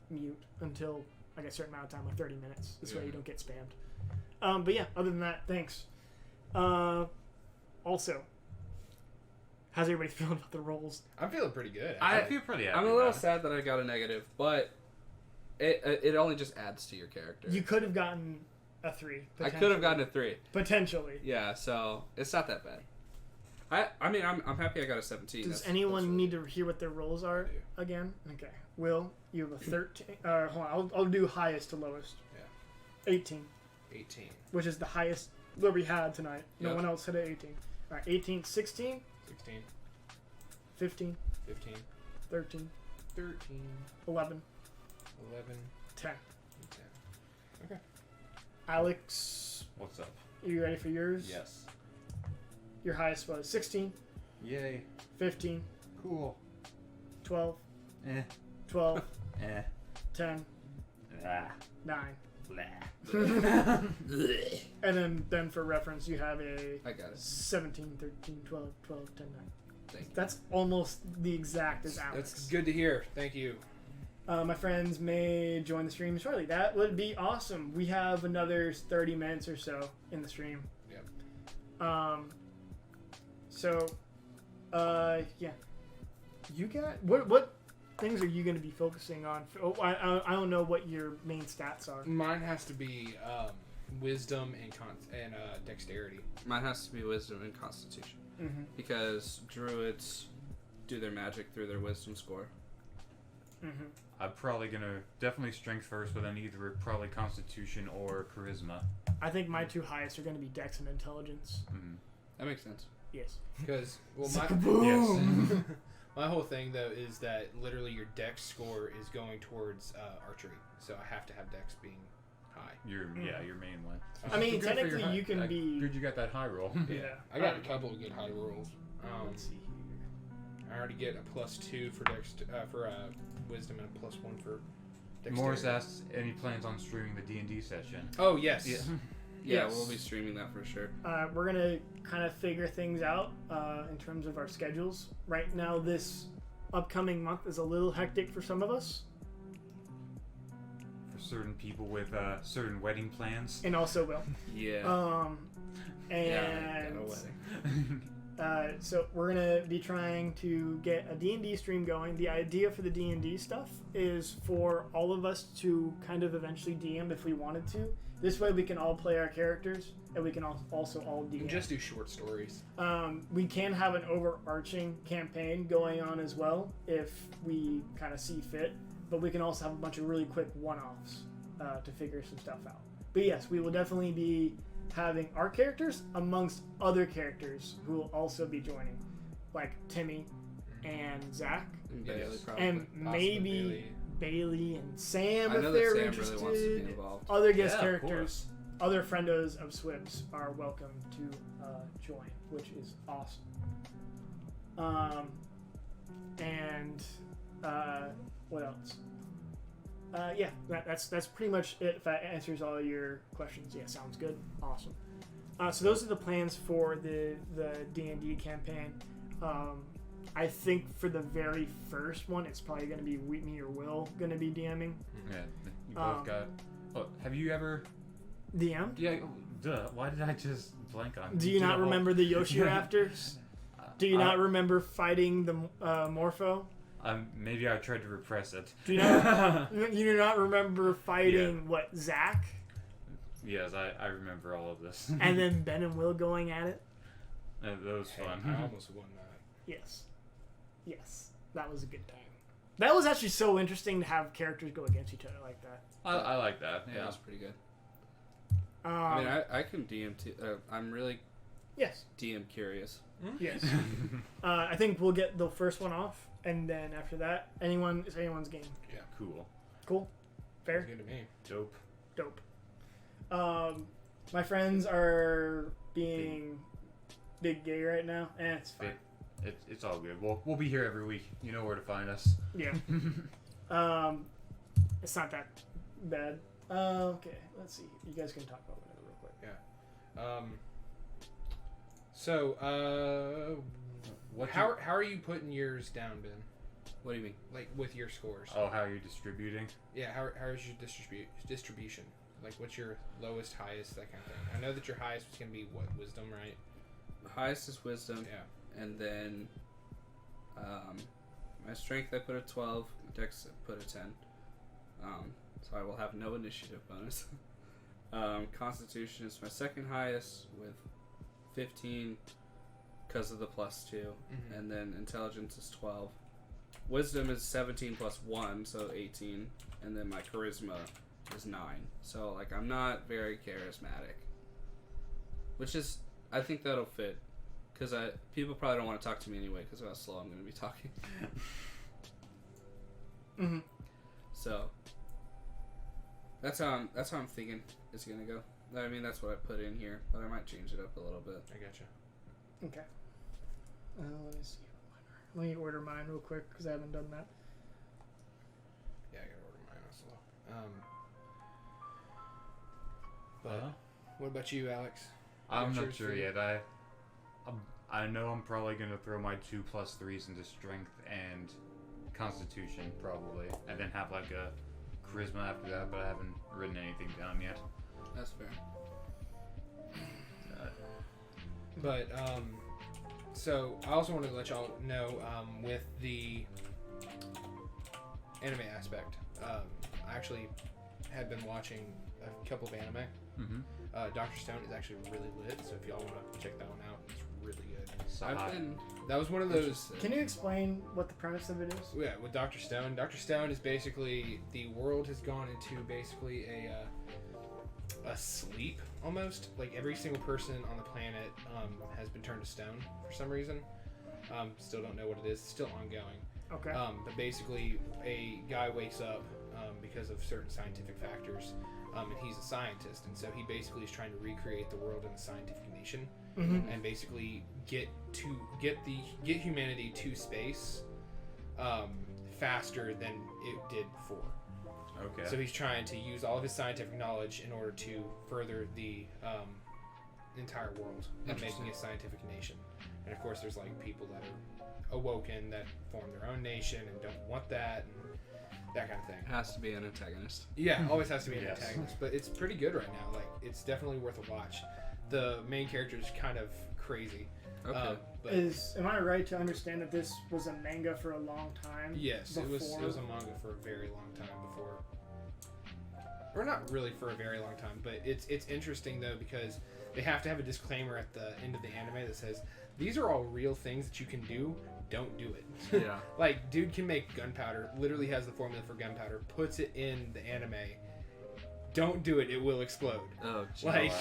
mute until like a certain amount of time, like 30 minutes. This way you don't get spammed. But yeah, other than that, thanks. Also, how's everybody feeling about the rolls? I'm feeling pretty good. I- I feel pretty happy. I'm a little about it. sad that I got a negative, but it only just adds to your character. You could have gotten a 3. I could have gotten a 3. Potentially. Yeah, so it's not that bad. I mean, I'm happy I got a 17. Does That's anyone really- need to hear what their rolls are do. again? Okay. Will, you have a 13. Hold on, I'll do highest to lowest. Yeah. 18, 18, which is the highest that we had tonight. No Yep. one else hit an 18. All right, 18, 16, 16, 15, 15, 13, 13, 11, 11, 10. and 10. Alex, What's up? are you ready for yours? Yes. Your highest was 16, Yay. 15, Cool. 12, Eh. 12, Eh. 10, Ah. 9. Blah. And then for reference, you have a I got it. 17, 13, 12, 12, 10, 9. Thank you. That's almost the exact as Alex. That's good to hear. Thank you. My friends may join the stream shortly. That would be awesome. We have another 30 minutes or so in the stream. Yep. So, yeah. You got what things are you going to be focusing on? Oh, I don't know what your main stats are. Mine has to be wisdom and dexterity. Mine has to be wisdom and constitution Mm-hmm. because druids do their magic through their wisdom score. Mm-hmm. I'm probably gonna definitely strength first, but then either probably constitution or charisma. I think my 2 highest are going to be Dex and Intelligence. Mm-hmm. That makes sense. Yes. Because well, Boom! Yes. my whole thing though is that literally your Dex score is going towards archery, so I have to have Dex being high. Your main one. I mean, Good for your technically, high- you can be. Good, you got that high roll. Yeah. I got a couple of good high rolls. Let's see here. I already get a +2 for Dex for wisdom and a +1 for dexterity. Morris asks, any plans on streaming the D&D session? Oh yes. Yeah. Yeah, Yes. we'll be streaming that for sure. We're going to kind of figure things out in terms of our schedules. Right now, this upcoming month is a little hectic for some of us, For certain people with certain wedding plans. and also Will. Yeah. Yeah, And got a wedding. so we're gonna be trying to get a D&D stream going. The idea for the D&D stuff is for all of us to kind of eventually DM if we wanted to. This way we can all play our characters and we can also all You DM. can just do short stories. We can have an overarching campaign going on as well if we kind of see fit, but we can also have a bunch of really quick one-offs to figure some stuff out. But yes, we will definitely be having our characters amongst other characters who will also be joining, like Timmy and Zach, And Yes. Bailey probably. and maybe Bailey and Sam I if know they're that Sam interested. really wants to be involved. Other guest Yeah, of characters, other friendos of SWBZ are welcome to join, which is awesome. And what else? Yeah, that's pretty much it. If that answers all your questions, yeah, sounds good. Awesome. So those are the plans for the D&D campaign. I think for the very first one, it's probably going to be me or Will going to be DMing. Yeah, you both got. Oh, have you ever? DM? Yeah. Duh. Why did I just blank on? Do you not remember the Yoshi Raptors? Do you not remember fighting the Morpho? Maybe I tried to repress it. Do you not? You do not remember fighting what Zach? Yes, I remember all of this. And then Ben and Will going at it. That was fun. I almost won that. Yes, that was a good time. That was actually so interesting to have characters go against each other like that. I like that. Yeah, Yeah. that's pretty good. I mean, I can DM too. I'm really yes, DM curious. yes. I think we'll get the first one off, and then after that, it's anyone's game. Cool. Cool, fair, Sounds good to me. Dope. dope. My friends are being big gay right now, and it's fine. It's all good. We'll be here every week. You know where to find us. Yeah. It's not that bad. Okay, let's see. You guys can talk about whatever real quick. How are you putting yours down, Ben? What do you mean? Like with your scores? Oh, how you're distributing? Yeah. How is your distribution? Like, what's your lowest, highest, that kind of thing? I know that your highest was gonna be what, wisdom, right? Highest is wisdom. Yeah. And then my strength I put at 12, dex I put at 10. So I will have no initiative bonus. Constitution is my second highest with 15 because of the +2. Mhm. And then intelligence is 12. Wisdom is 17 plus 1, so 18. And then my charisma is 9. So, like, I'm not very charismatic. Which is, I think that'll fit. Because people probably don't want to talk to me anyway because of how slow I'm going to be talking. Mm-hmm. So, that's how I'm thinking it's going to go. I mean, that's what I put in here, but I might change it up a little bit. I gotcha. Okay. Let me see. Let me order mine real quick because I haven't done that. Yeah, I gotta order mine also. But what about you, Alex? I'm Got not yours sure for you? yet. I know I'm probably gonna throw my 2 +3s into strength and constitution probably, and then have like a charisma after that. But I haven't written anything down yet. That's fair. But so I also wanted to let y'all know with the anime aspect, I actually have been watching a couple of anime. Mm-hmm. Dr. Stone is actually really lit, so if y'all want to check that one out, it's really good. I've been. That was one of those. Interesting. Can you explain what the premise of it is? Yeah, with Dr. Stone. Dr. Stone is basically the world has gone into basically a sleep almost. Like every single person on the planet has been turned to stone for some reason. Still don't know what it is. It's still ongoing. Okay. But basically, a guy wakes up because of certain scientific factors, and he's a scientist, and so he basically is trying to recreate the world in a scientific nation, and basically get humanity to space faster than it did before. Okay. So he's trying to use all of his scientific knowledge in order to further the entire world and making a scientific nation. And of course, there's like people that are awoken that form their own nation and don't want that and that kind of thing. It has to be an antagonist. Yeah, always has to be an Yes. antagonist, but it's pretty good right now. Like, it's definitely worth a watch. The main character is kind of crazy. Okay. But Am I right to understand that this was a manga for a long time? yes, it was before- a manga for a very long time before. Or not really for a very long time, but it's interesting though because they have to have a disclaimer at the end of the anime that says these are all real things that you can do. Don't do it. Yeah. Like, dude can make gunpowder. Literally has the formula for gunpowder. Puts it in the anime. Don't do it. It will explode. Oh, geez. Like,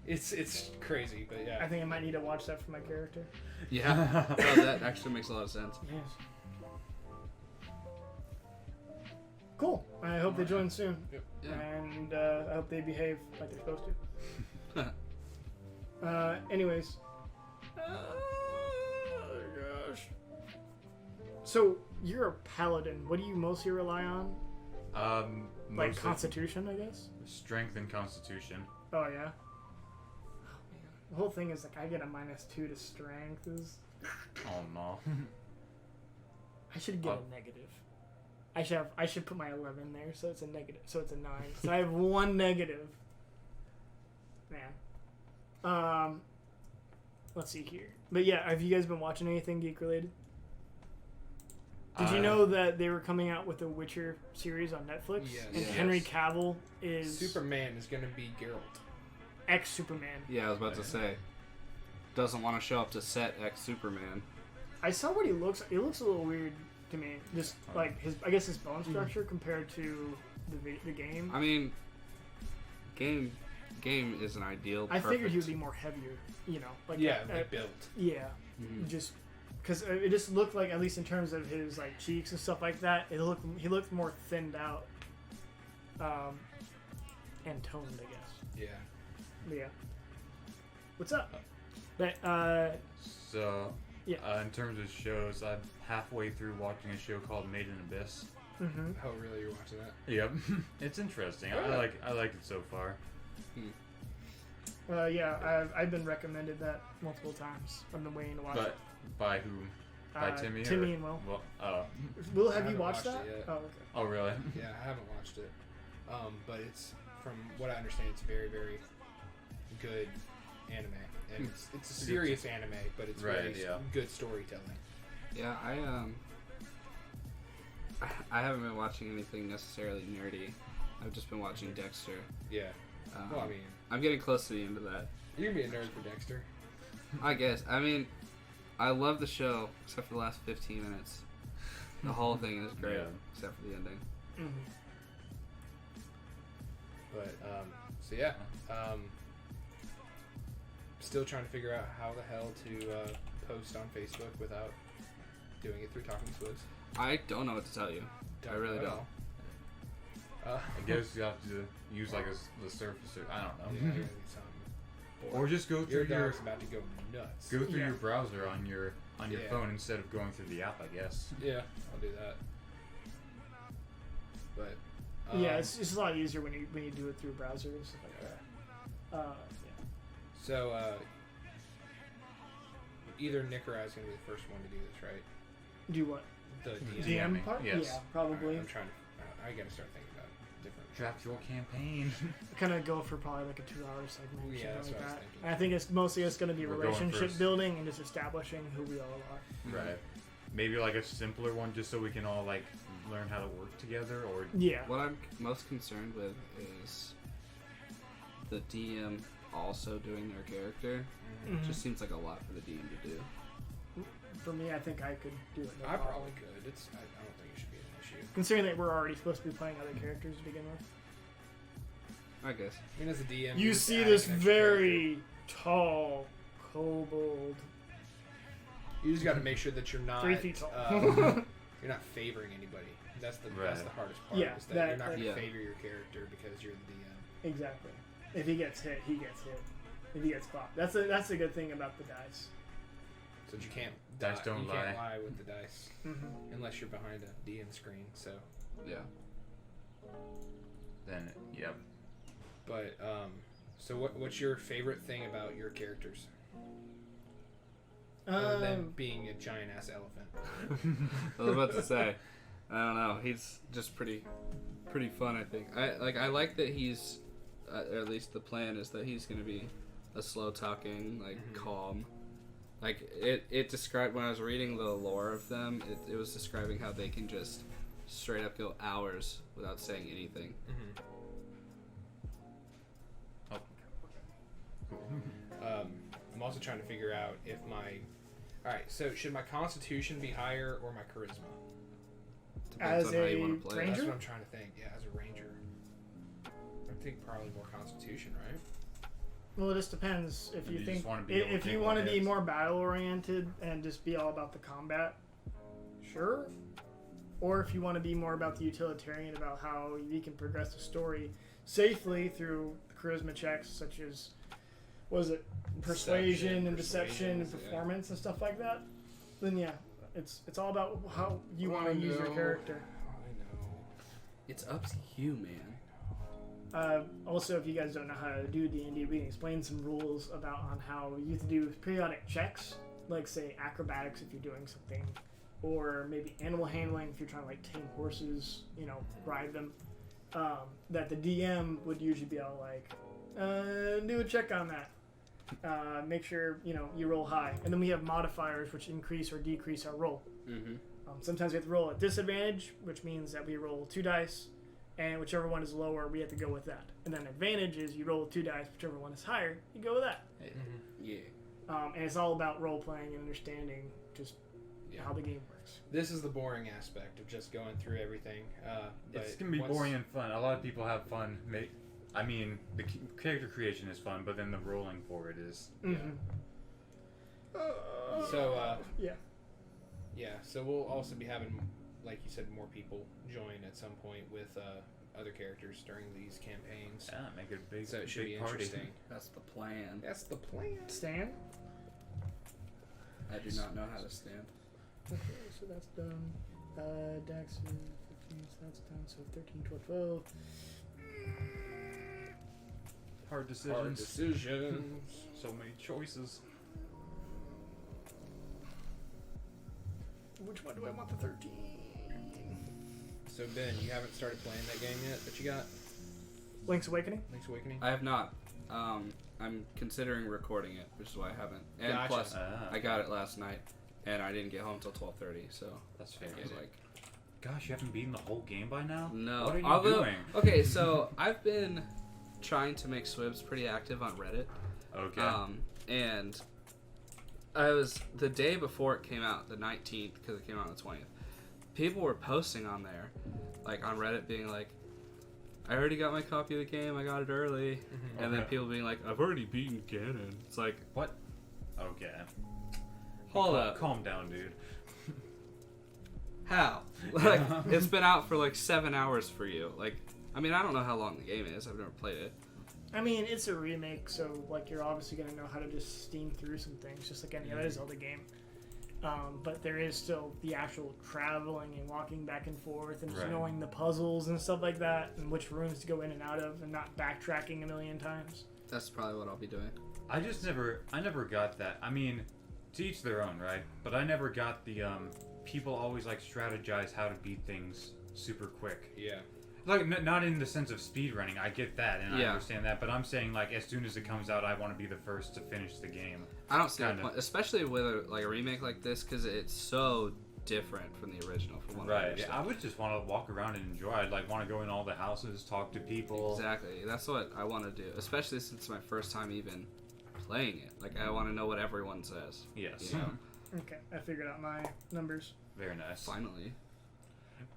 it's crazy, but I yeah. think I might need to watch that for my character. Yeah. Oh, that actually makes a lot of sense. Yes. Cool. I hope they join soon. Yep. Yeah. And I hope they behave like they're supposed to. Anyways. Oh, gosh. So, you're a paladin. What do you mostly rely on? Like Mostly constitution, I guess? strength and constitution. Oh, yeah? Oh, man. The whole thing is, like, I get a -2 to strength. Oh no. I should get a negative. I should put my 11 there, so it's a negative. So it's a 9. So I have 1 negative. Man. Let's see here. But yeah, have you guys been watching anything geek related? Did you know that they were coming out with a Witcher series on Netflix? Yes. And Yes. Henry Cavill is Superman is going to be Geralt. ex-Superman. Yeah, I was about to say. Doesn't want to show up to set ex Superman. I saw what he looks. He looks a little weird to me. Just like I guess his bone structure compared to the game. I mean, game isn't ideal. I figured he would perfect. be more heavier. You know, like Yeah, like built. yeah. Mhm. Just because it just looked like, at least in terms of his like cheeks and stuff like that, he looked more thinned out, and toned, I guess. Yeah. But yeah. What's up? But So, Yeah. in terms of shows, I'm halfway through watching a show called Made in Abyss. mhm. Oh, really? You're watching that? Yep, it's interesting. I like it so far. Yeah, I've been recommended that multiple times. I've been waiting to watch But it. by whom? By Timmy? Timmy or? and Will. Well, Will, I have you haven't watched watched that? it yet. Oh, okay. oh really? Yeah, I haven't watched it. But it's, from what I understand, it's very, very good anime. And it's a serious anime, but it's Right, very yeah. good storytelling. Yeah, I haven't been watching anything necessarily nerdy. I've just been watching Dexter. Yeah. Well, I mean, I'm getting close to the end of that. you can be a nerd for Dexter. I guess. I mean, I love the show except for the last 15 minutes. The whole thing is great Yeah. except for the ending. Mhm. But, so yeah. Still trying to figure out how the hell to post on Facebook without doing it through Talking Swiss. I don't know what to tell you. I really know at don't. all. I guess you have to use like the surface. I don't Yeah, know. you're gonna need something. Or just go Your through your dog's about to go nuts. go through Yeah. your browser on your Yeah. phone instead of going through the app. I guess. Yeah, I'll do that. But Yeah, it's a lot easier when you do it through a browser and stuff like that. Yeah. so either Nick or I is gonna be the first one to do this, right? Do what? The DM. DM DMing, part? yes. Yeah, probably. I'm trying to. I gotta start thinking about different. Draft your campaign. Kind of go for probably like a 2-hour segment or Yeah, something that's like what I was that. thinking. And I think it's mostly going to be We're going relationship first. building and just establishing who we all are. Right. Maybe like a simpler one, just so we can all like learn how to work together. Or Yeah. What I'm most concerned with is the DM also doing their character. Mhm. It just seems like a lot for the DM to do. For me, I think I could do it. No I problem. probably could. I don't think it should be an issue. Considering that we're already supposed to be playing other characters to begin with. I guess. I mean, as a DM, You just see add this an extra very tall kobold. character. You just got to make sure that you're not 3 feet tall. you're not favoring anybody. That's the Right. hardest part. Yeah, is that that- you're not going to yeah. favor your character because you're the DM. Exactly. If he gets hit, he gets hit. If he gets caught, that's a good thing about the dice. So you can't Dice don't you can't lie. lie with the dice Mm-hmm. unless you're behind a DM screen. So, Yeah. Then, yep. but so what's your favorite thing about your characters other than being a giant ass elephant? I was about to say, I don't know. He's just pretty fun. I think. I like that he's, or at least the plan is that he's gonna be a slow talking, like calm. Like it described when I was reading the lore of them. It was describing how they can just straight up go hours without saying anything. Oh. I'm also trying to figure out if all right. So should my Constitution be higher or my Charisma? Depends As on how you a want to play. ranger? That's what I'm trying to think. Yeah, as a ranger, I think probably more Constitution, right? Well, it just depends. If Or you do you think just wanna be able to if you take want to more be hits? more battle oriented and just be all about the combat, sure. Or if you want to be more about the utilitarian, about how you can progress the story safely through charisma checks such as, was it persuasion and deception and persuasion, yeah. performance and stuff like that, then yeah, it's all about how you want to use your character. I know. It's up to you, man. Also, if you guys don't know how to do D&D, we can explain some rules about on how you have to do periodic checks, like say acrobatics if you're doing something, or maybe animal handling if you're trying to like tame horses, ride them. That the DM would usually be all like, do a check on that. Make sure you roll high, and then we have modifiers which increase or decrease our roll. Mm-hmm. Sometimes we have to roll at disadvantage, which means that we roll 2 dice. And whichever one is lower, we have to go with that. And then advantage is you roll 2 dice, whichever one is higher, you go with that. Yeah. And it's all about role playing and understanding just how the game works. This is the boring aspect of just going through everything. It's but gonna be once- boring and fun. A lot of people have fun. I mean, the character creation is fun, but then the rolling for it is. Mm-hmm. So Yeah. yeah, so we'll also be having, like you said, more people join at some point with other characters during these campaigns. Yeah, make it a big, So it should big be party. interesting. That's the plan. That's the plan. Stan? I do not know how to stand. Okay, so that's done. Dex is 15, so that's done. So 13, 12, 12. Hard decisions. Hard decisions. So many choices. Which one do I want the 13? So Ben, you haven't started playing that game yet, but you got Link's Awakening? Link's Awakening? I have not. I'm considering recording it, which is why I haven't. And Gotcha. plus, I got it last night, and I didn't get home till 12:30. So That's I fair. was like, Gosh, you haven't beaten the whole game by now? no. What are you Although, doing? okay, so I've been trying to make SWBZ pretty active on Reddit. Okay. And I was the day before it came out, the 19th, because it came out on the 20th. People were posting on there, like on Reddit, being like, "I already got my copy of the game. I got it early." And then Okay. people being like, "I've already beaten Ganon." It's like, What? Okay. hold up, Calm down, dude. how? Like, it's been out for like 7 hours for you. Like, I mean, I don't know how long the game is. I've never played it. I mean, it's a remake, so like you're obviously gonna know how to just steam through some things, just like any other Zelda game. But there is still the actual traveling and walking back and forth, and just Right. knowing the puzzles and stuff like that, and which rooms to go in and out of, and not backtracking a million times. That's probably what I'll be doing. I never got that. I mean, to each their own, right? But I never got the, people always like strategize how to beat things super quick. Yeah. Like, not in the sense of speed running. I get that, and I Yeah. understand that. But I'm saying, like, as soon as it comes out, I want to be the first to finish the game. I don't see the Kinda. point, especially with a remake like this, because it's so different from the original. From what I Right. Yeah, understand. I would just want to walk around and enjoy. I'd like want to go in all the houses, talk to people. Exactly. That's what I want to do, especially since it's my first time even playing it. Like, I want to know what everyone says. Yes. You know? Okay, I figured out my numbers. Very nice. Finally.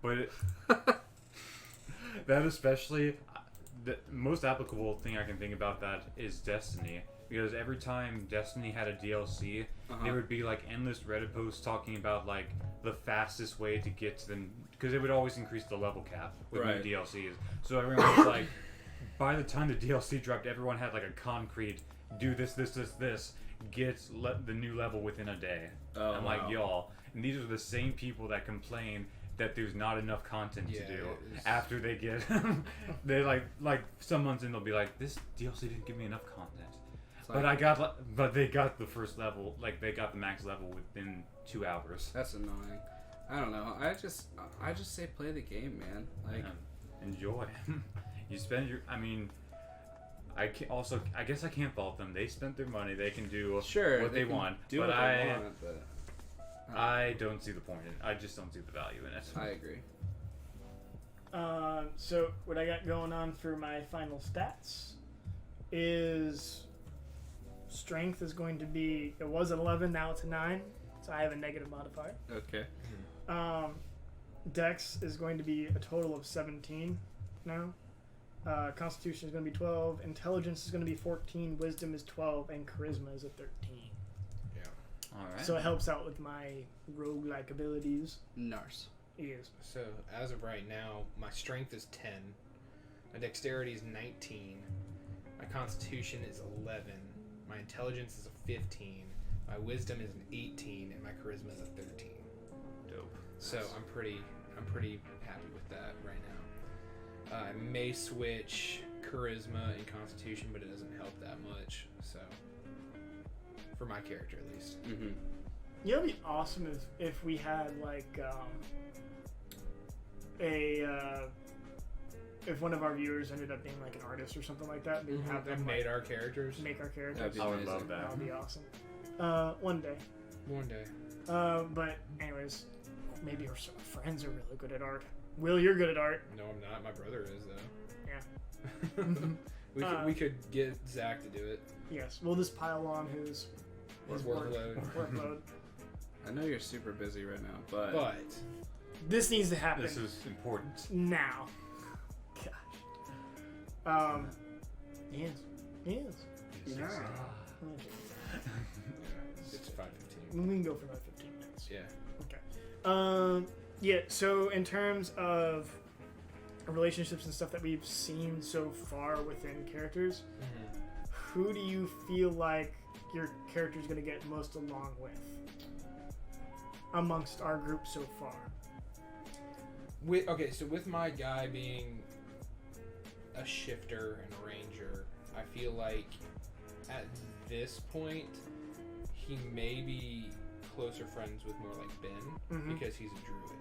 But that especially, the most applicable thing I can think about that is Destiny. Because every time Destiny had a DLC, there would be like endless Reddit posts talking about like the fastest way to get to them, because it would always increase the level cap with Right. new DLCs. So everyone was like, by the time the DLC dropped, everyone had like a concrete, do this, get the new level within a day. Oh, I'm like, wow. y'all. And these are the same people that complain that there's not enough content to do after they get they like some months in they'll be like, this DLC didn't give me enough content. But they got the first level, like they got the max level within 2 hours. That's annoying. I don't know. I just say play the game, man. Like, enjoy. You spend your. I mean, I guess I can't fault them. They spent their money. They can do what they can want. Do but what they want, but I don't see the point in it. I just don't see the value in it. I agree. So what I got going on for my final stats is strength is going to be, it was an 11, now it's a 9, so I have a negative modifier. Okay. Dex is going to be a total of 17 now. Constitution is going to be 12. Intelligence is going to be 14. Wisdom is 12. And Charisma is a 13. Yeah. Alright. So it helps out with my roguelike abilities. Nurse. Yes. So as of right now, my strength is 10. My dexterity is 19. My constitution is 11. My intelligence is a 15. My wisdom is an 18, and my charisma is a 13. Dope. So I'm pretty happy with that right now. I may switch charisma and constitution, but it doesn't help that much. So for my character at least. Mm-hmm. You know, it'd be awesome if we had like if one of our viewers ended up being like an artist or something like that, and have them And made like, our characters. make our characters. That'd be I would amazing. love that. That would be awesome. One day. One day. But anyways, maybe our friends are really good at art. Will, you're good at art. No, I'm not. My brother is though. Yeah. we could get Zach to do it. Yes. We'll just pile on his Workload. workload. I know you're super busy right now, but But This needs to happen This is important. now. Gosh. Yes. Yes. yeah. it's 5:15. We can go for about 15 minutes. Yeah. Yeah, so in terms of relationships and stuff that we've seen so far within characters, who do you feel like your character's going to get most along with amongst our group so far? So with my guy being a shifter and a ranger, I feel like at this point he may be closer friends with more like Ben because he's a druid.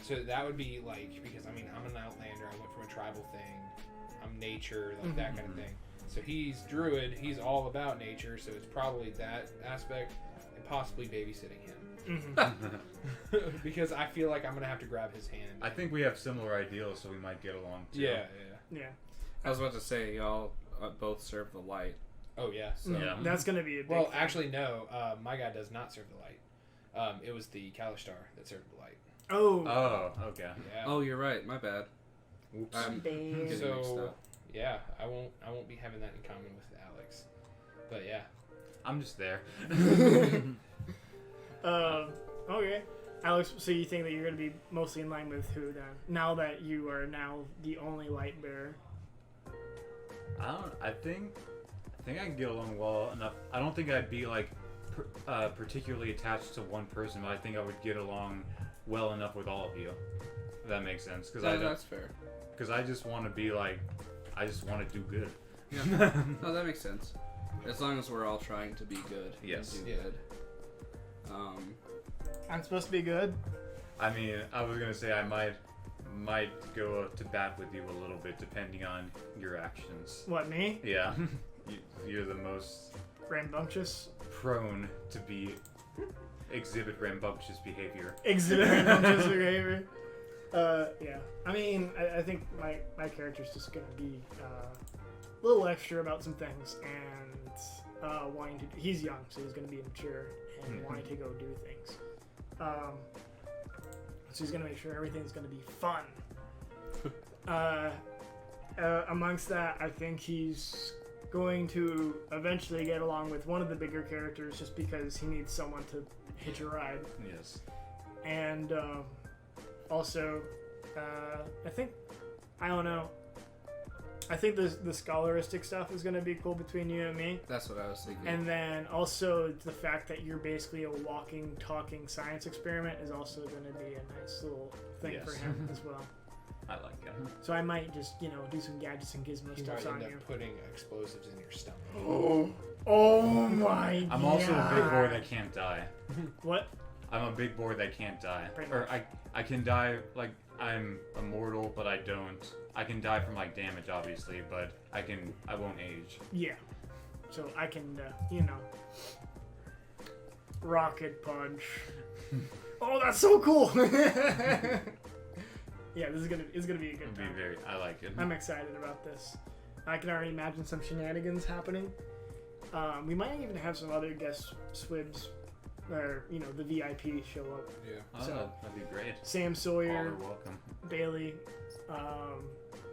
So that would be like, because I mean I'm an outlander, I went from a tribal thing, I'm nature, like that kind of thing. So he's druid, he's all about nature, so it's probably that aspect and possibly babysitting him. Because I feel like I'm gonna have to grab his hand. I think we have similar ideals, so we might get along too. Yeah. Yeah. I was about to say y'all both serve the light. Oh yeah. So Yeah. That's going to be a big well, thing. actually no. My guy does not serve the light. It was the Kalistar that served the light. Oh. Oh, okay. Yeah. Oh, you're right. My bad. Oops. I'm getting mixed So up. yeah, I won't be having that in common with Alex. But yeah. I'm just there. Okay. Alex, so you think that you're going to be mostly in line with who then? Now that you are now the only light bearer. I think I can get along well enough. I don't think I'd be like particularly attached to one person, but I think I would get along well enough with all of you. If that makes sense, That's fair. because I just want to be like, I just want to do good. Yeah. No, that makes sense. As long as we're all trying to be good. Yes. And do Yeah. good. I'm supposed to be good. I mean, I was gonna say I might go to bat with you a little bit depending on your actions. What, me? Yeah, you're the most Rambunctious? prone to be exhibit rambunctious behavior. Exhibit rambunctious behavior. Yeah. I mean, I think my character's just gonna be a little extra about some things and wanting to. He's young, so he's gonna be mature and wanting to go do things. So he's gonna make sure everything's gonna be fun. Amongst that, I think he's going to eventually get along with one of the bigger characters just because he needs someone to hitch a ride. Yes. And also, I don't know. I think the scholaristic stuff is going to be cool between you and me. That's what I was thinking. And then also the fact that you're basically a walking, talking science experiment is also going to be a nice little thing for him as well. I like it. So I might just, do some gadgets and gizmo You stuff might on end you. up putting explosives in your stomach. Oh my god. I'm also a big boy that can't die. What? I'm a big boy that can't die. Pretty Or much. I can die, like, I'm immortal, but I don't. I can die from, like, damage, obviously, but I won't age. Yeah. So I can, rocket punch. Oh, that's so cool! Yeah, it's gonna be a good time. I like it. I'm excited about this. I can already imagine some shenanigans happening. We might even have some other guest SWBs, or the VIP show up. Yeah. Oh, So- that'd be great. Sam All Sawyer, are welcome. Bailey,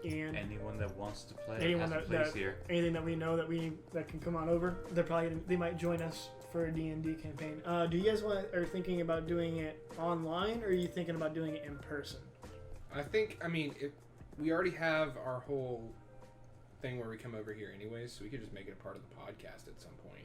Ian. Anyone that wants to play Anyone has a place here. Anything that we know that can come on over, they might join us for a D&D campaign. Do you guys are thinking about doing it online, or are you thinking about doing it in person? If we already have our whole thing where we come over here anyways, so we could just make it a part of the podcast at some point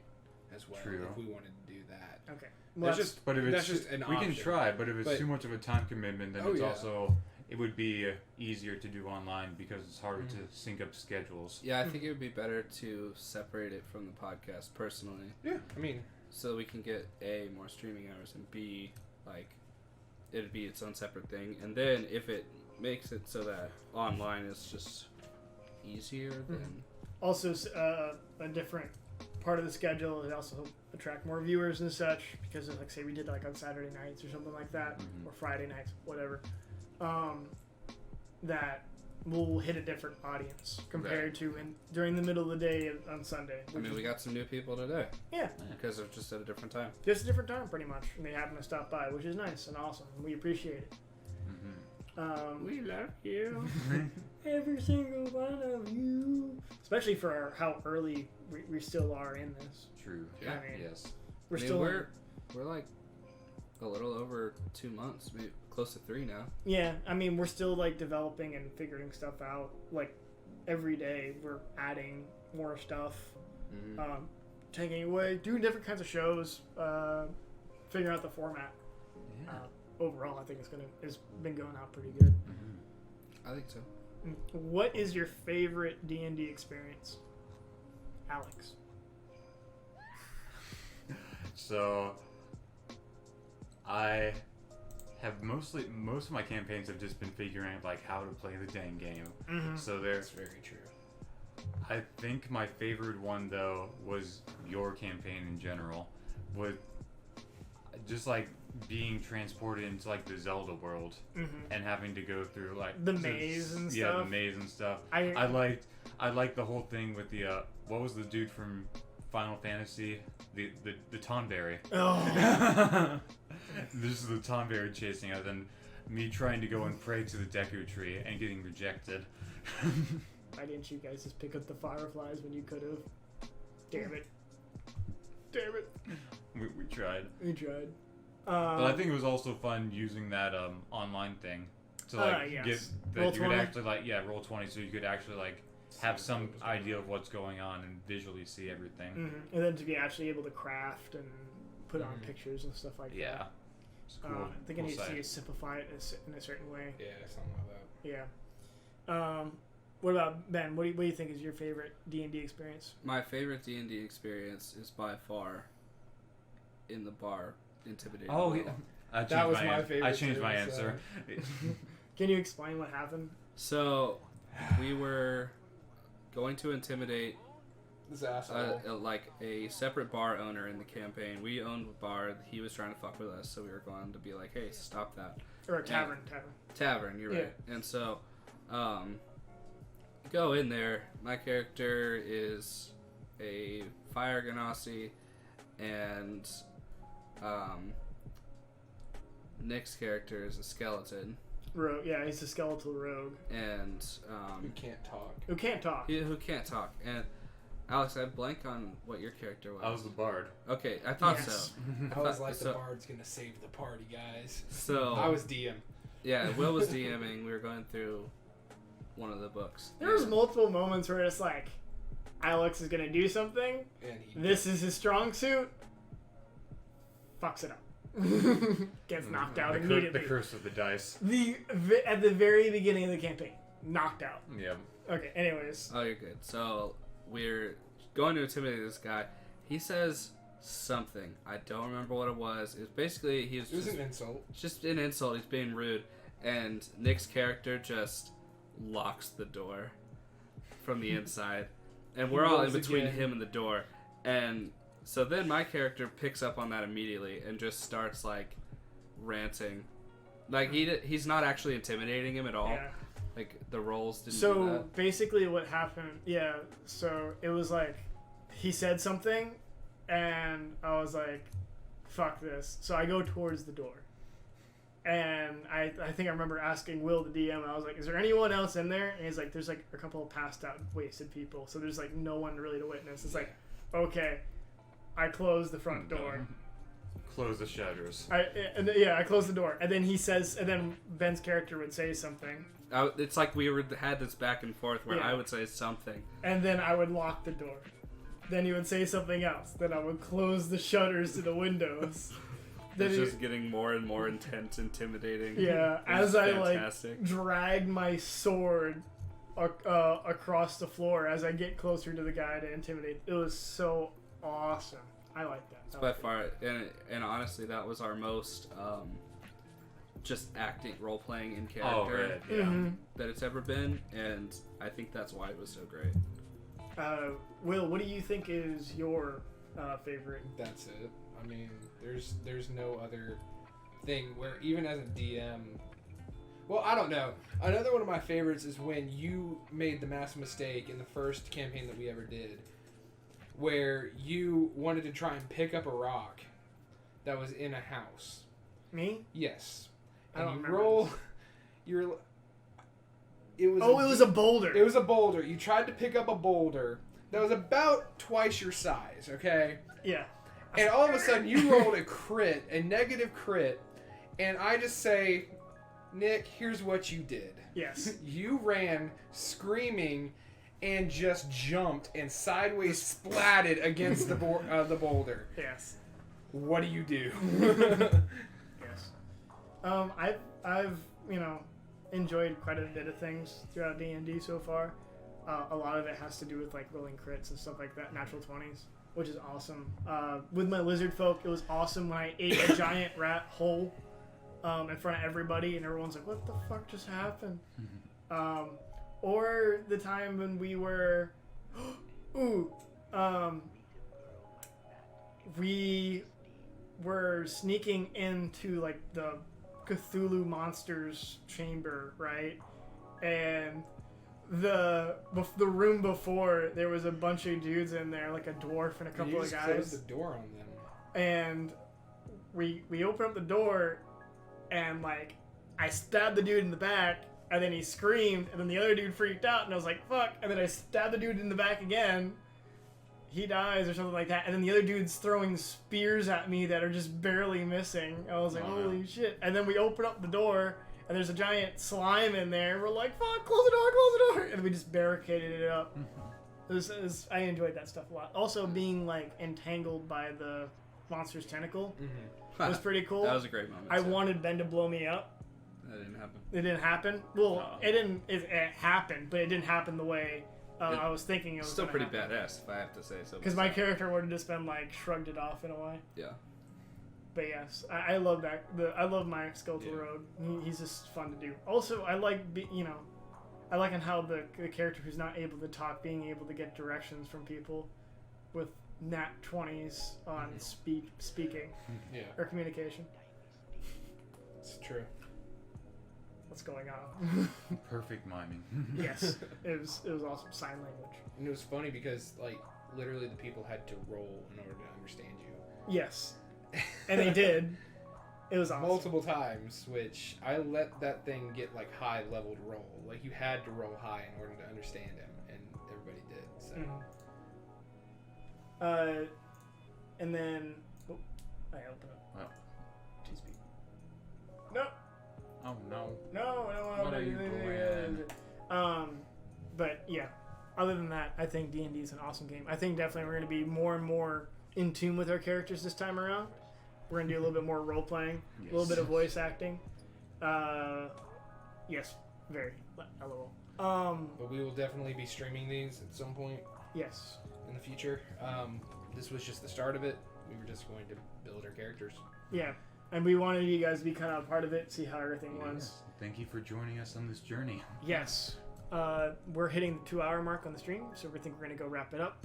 as well. True. If we wanted to do that. Okay. That's just But if that's it's just an we can option. try, but if it's But- too much of a time commitment, then Oh, it's yeah. also it would be easier to do online because it's harder to sync up schedules. Yeah, I think it would be better to separate it from the podcast personally, Yeah, so we can get A, more streaming hours, and B, it'd be its own separate thing. And then if it makes it so that online is just easier, then Also, a different part of the schedule is also attract more viewers and such, because of, say we did on Saturday nights or something like that, or Friday nights, whatever. That will hit a different audience compared to during the middle of the day on Sunday. I mean, we got some new people today. Yeah, Because they're just at a different time. just a different time pretty much, and they happen to stop by, which is nice and awesome. And we appreciate it. We love you, every single one of you, especially for how early we still are in this. True. Yeah. I mean, Yes. we're I mean, still we're like a little over 2 months, maybe close to 3 now. Yeah, I mean, we're still developing and figuring stuff out. Every day, we're adding more stuff, taking away, doing different kinds of shows, figuring out the format. Yeah. Overall, I think it's been going out pretty good. I think so. What is your favorite D&D experience, Alex? So, I have most of my campaigns have just been figuring out how to play the dang game. So That's very true. I think my favorite one though was your campaign in general, with just being transported into the Zelda world and having to go through The maze and yeah, stuff. the maze and stuff. I I liked the whole thing with the what was the dude from Final Fantasy, the Tonberry. Oh. This is the Tonberry chasing us, and me trying to go and pray to the Deku Tree and getting rejected. Why didn't you guys just pick up the fireflies when you could have? Damn it. Damn it. We tried. We tried. But I think it was also fun using that online thing to yes. get that Roll you 20? could actually roll 20, so you could actually have some idea of what's going on and visually see everything. And then to be actually able to craft and put on pictures and stuff like Yeah, that. it's cool. I think I cool need to see sight. you simplify it in a certain way. Yeah, something like that. Yeah. What about Ben? What do you think is your favorite D&D experience? My favorite D&D experience is by far in the bar intimidating. Oh, people. yeah. That was my favorite I changed too, my so- answer. Can you explain what happened? So we were going to intimidate This asshole. Like a separate bar owner in the campaign. We owned a bar. He was trying to fuck with us, so we were going to be like, hey, stop that. Or a tavern. Tavern, you're right. And so, go in there. My character is a fire ganassi, and Nick's character is a skeleton. Rogue. Yeah, he's a skeletal rogue. And who can't talk. Who can't talk. Who can't talk. And Alex, I blank on what your character was. I was the bard. Okay, I thought Yes. so. I was like, so- the bard's gonna save the party, guys. So I was DM. yeah, Will was DMing. We were going through one of the books. There was multiple moments where it's like, Alex is gonna do something. And he This is his strong suit. Fucks it up. Gets knocked out immediately. The curse of the dice. At the very beginning of the campaign, knocked out. Yeah. Okay. Anyways. Oh, you're good. So we're going to intimidate this guy. He says something. I don't remember what it was. It was basically It was an insult. just an insult. He's being rude, and Nick's character just locks the door from the inside, and we're all in between him and the door. And so then my character picks up on that immediately and just starts like ranting, like he's not actually intimidating him at all. Yeah. Like the roles didn't do So that. basically, what happened? Yeah. So it was like he said something, and I was like, "Fuck this!" So I go towards the door, and I think I remember asking Will, the DM. I was like, "Is there anyone else in there?" And he's like, "There's like a couple of passed out, wasted people. So there's like no one really to witness." It's like, okay. I close the front door. Close the shutters. I close the door, and then he says, and then Ben's character would say something, It's like we had this back and forth where Yeah. I would say something. and then I would lock the door. Then he would say something else. Then I would close the shutters to the windows. Then It's just getting more and more intense, intimidating. yeah, It's as I fantastic. like drag my sword across the floor as I get closer to the guy to intimidate. It was so awesome. I like that. It's by far, and honestly, that was our most just acting, role playing in character Yeah. Mhm. that it's ever been, and I think that's why it was so great. Will, what do you think is your favorite? That's it. I mean, there's no other thing where even as a DM. Well, I don't know. Another one of my favorites is when you made the massive mistake in the first campaign that we ever did, where you wanted to try and pick up a rock that was in a house. Me? Yes. I And don't you remember roll. this. It was. Oh, it was a boulder. It was a boulder. You tried to pick up a boulder that was about twice your size. Okay. Yeah. And all of a sudden, you rolled a negative crit, and I just say, Nick, here's what you did. Yes. You ran screaming and just jumped and sideways splatted against the boulder. Yes. What do you do? Yes. I've enjoyed quite a bit of things throughout D&D so far. A lot of it has to do with like rolling crits and stuff like that, natural 20s, which is awesome. With my lizard folk, it was awesome when I ate a giant rat whole in front of everybody, and everyone's like, "What the fuck just happened?" Or the time when we were, we were sneaking into like the Cthulhu monsters chamber, right? And the room before, there was a bunch of dudes in there, like a dwarf and a couple you of just guys. closed the door on them. And we open up the door, and like I stabbed the dude in the back, and then he screamed, and then the other dude freaked out, and I was like, fuck, and then I stabbed the dude in the back again. He dies or something like that, and then the other dude's throwing spears at me that are just barely missing. I was like, holy shit. And then we open up the door, and there's a giant slime in there, and we're like, fuck, close the door, and we just barricaded it up. I enjoyed that stuff a lot. Also, being like entangled by the monster's tentacle was pretty cool. That was a great moment. I too. wanted Ben to blow me up. That didn't happen. It didn't happen. Well, it didn't. It happened, but it didn't happen the way I was thinking it was. Still pretty happen. badass, if I have to say so. Because my character would have just been like shrugged it off in a way. Yeah. But yes, I love that. I love my skeletal rogue. He's just fun to do. Also, I like I like on how the character who's not able to talk being able to get directions from people. with nat 20s on speaking Yeah, or communication. it's true. What's going on? Perfect miming. Yes, it was awesome. Sign language. And it was funny because like literally the people had to roll in order to understand you. Yes, and they did. It was awesome. Multiple times, which I let that thing get like high leveled roll. Like you had to roll high in order to understand him, and everybody did. So And then I open up. Wow. GSP. No. Oh no. No, I don't want to. What are you doing? But yeah, other than that, I think D&D is an awesome game. I think definitely we're going to be more and more in tune with our characters this time around. We're going to do a little bit more role playing, a little bit of voice acting. Yes, very. LOL. but we will definitely be streaming these at some point Yes. in the future. This was just the start of it. We were just going to build our characters. Yeah. And we wanted you guys to be kind of a part of it, see how everything was. Yes. Thank you for joining us on this journey. Yes. We're hitting the 2-hour mark on the stream, so we think we're going to go wrap it up.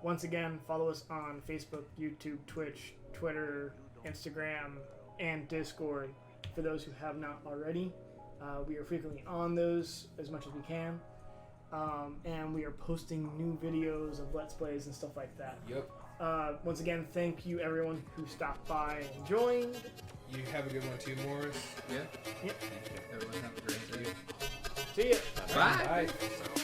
Once again, follow us on Facebook, YouTube, Twitch, Twitter, Instagram, and Discord for those who have not already. We are frequently on those as much as we can. And we are posting new videos of Let's Plays and stuff like that. Yep. Once again, thank you everyone who stopped by and joined. You have a good one too, Morris. Yeah. Yep. Everyone have a great day. See ya. Bye. Bye.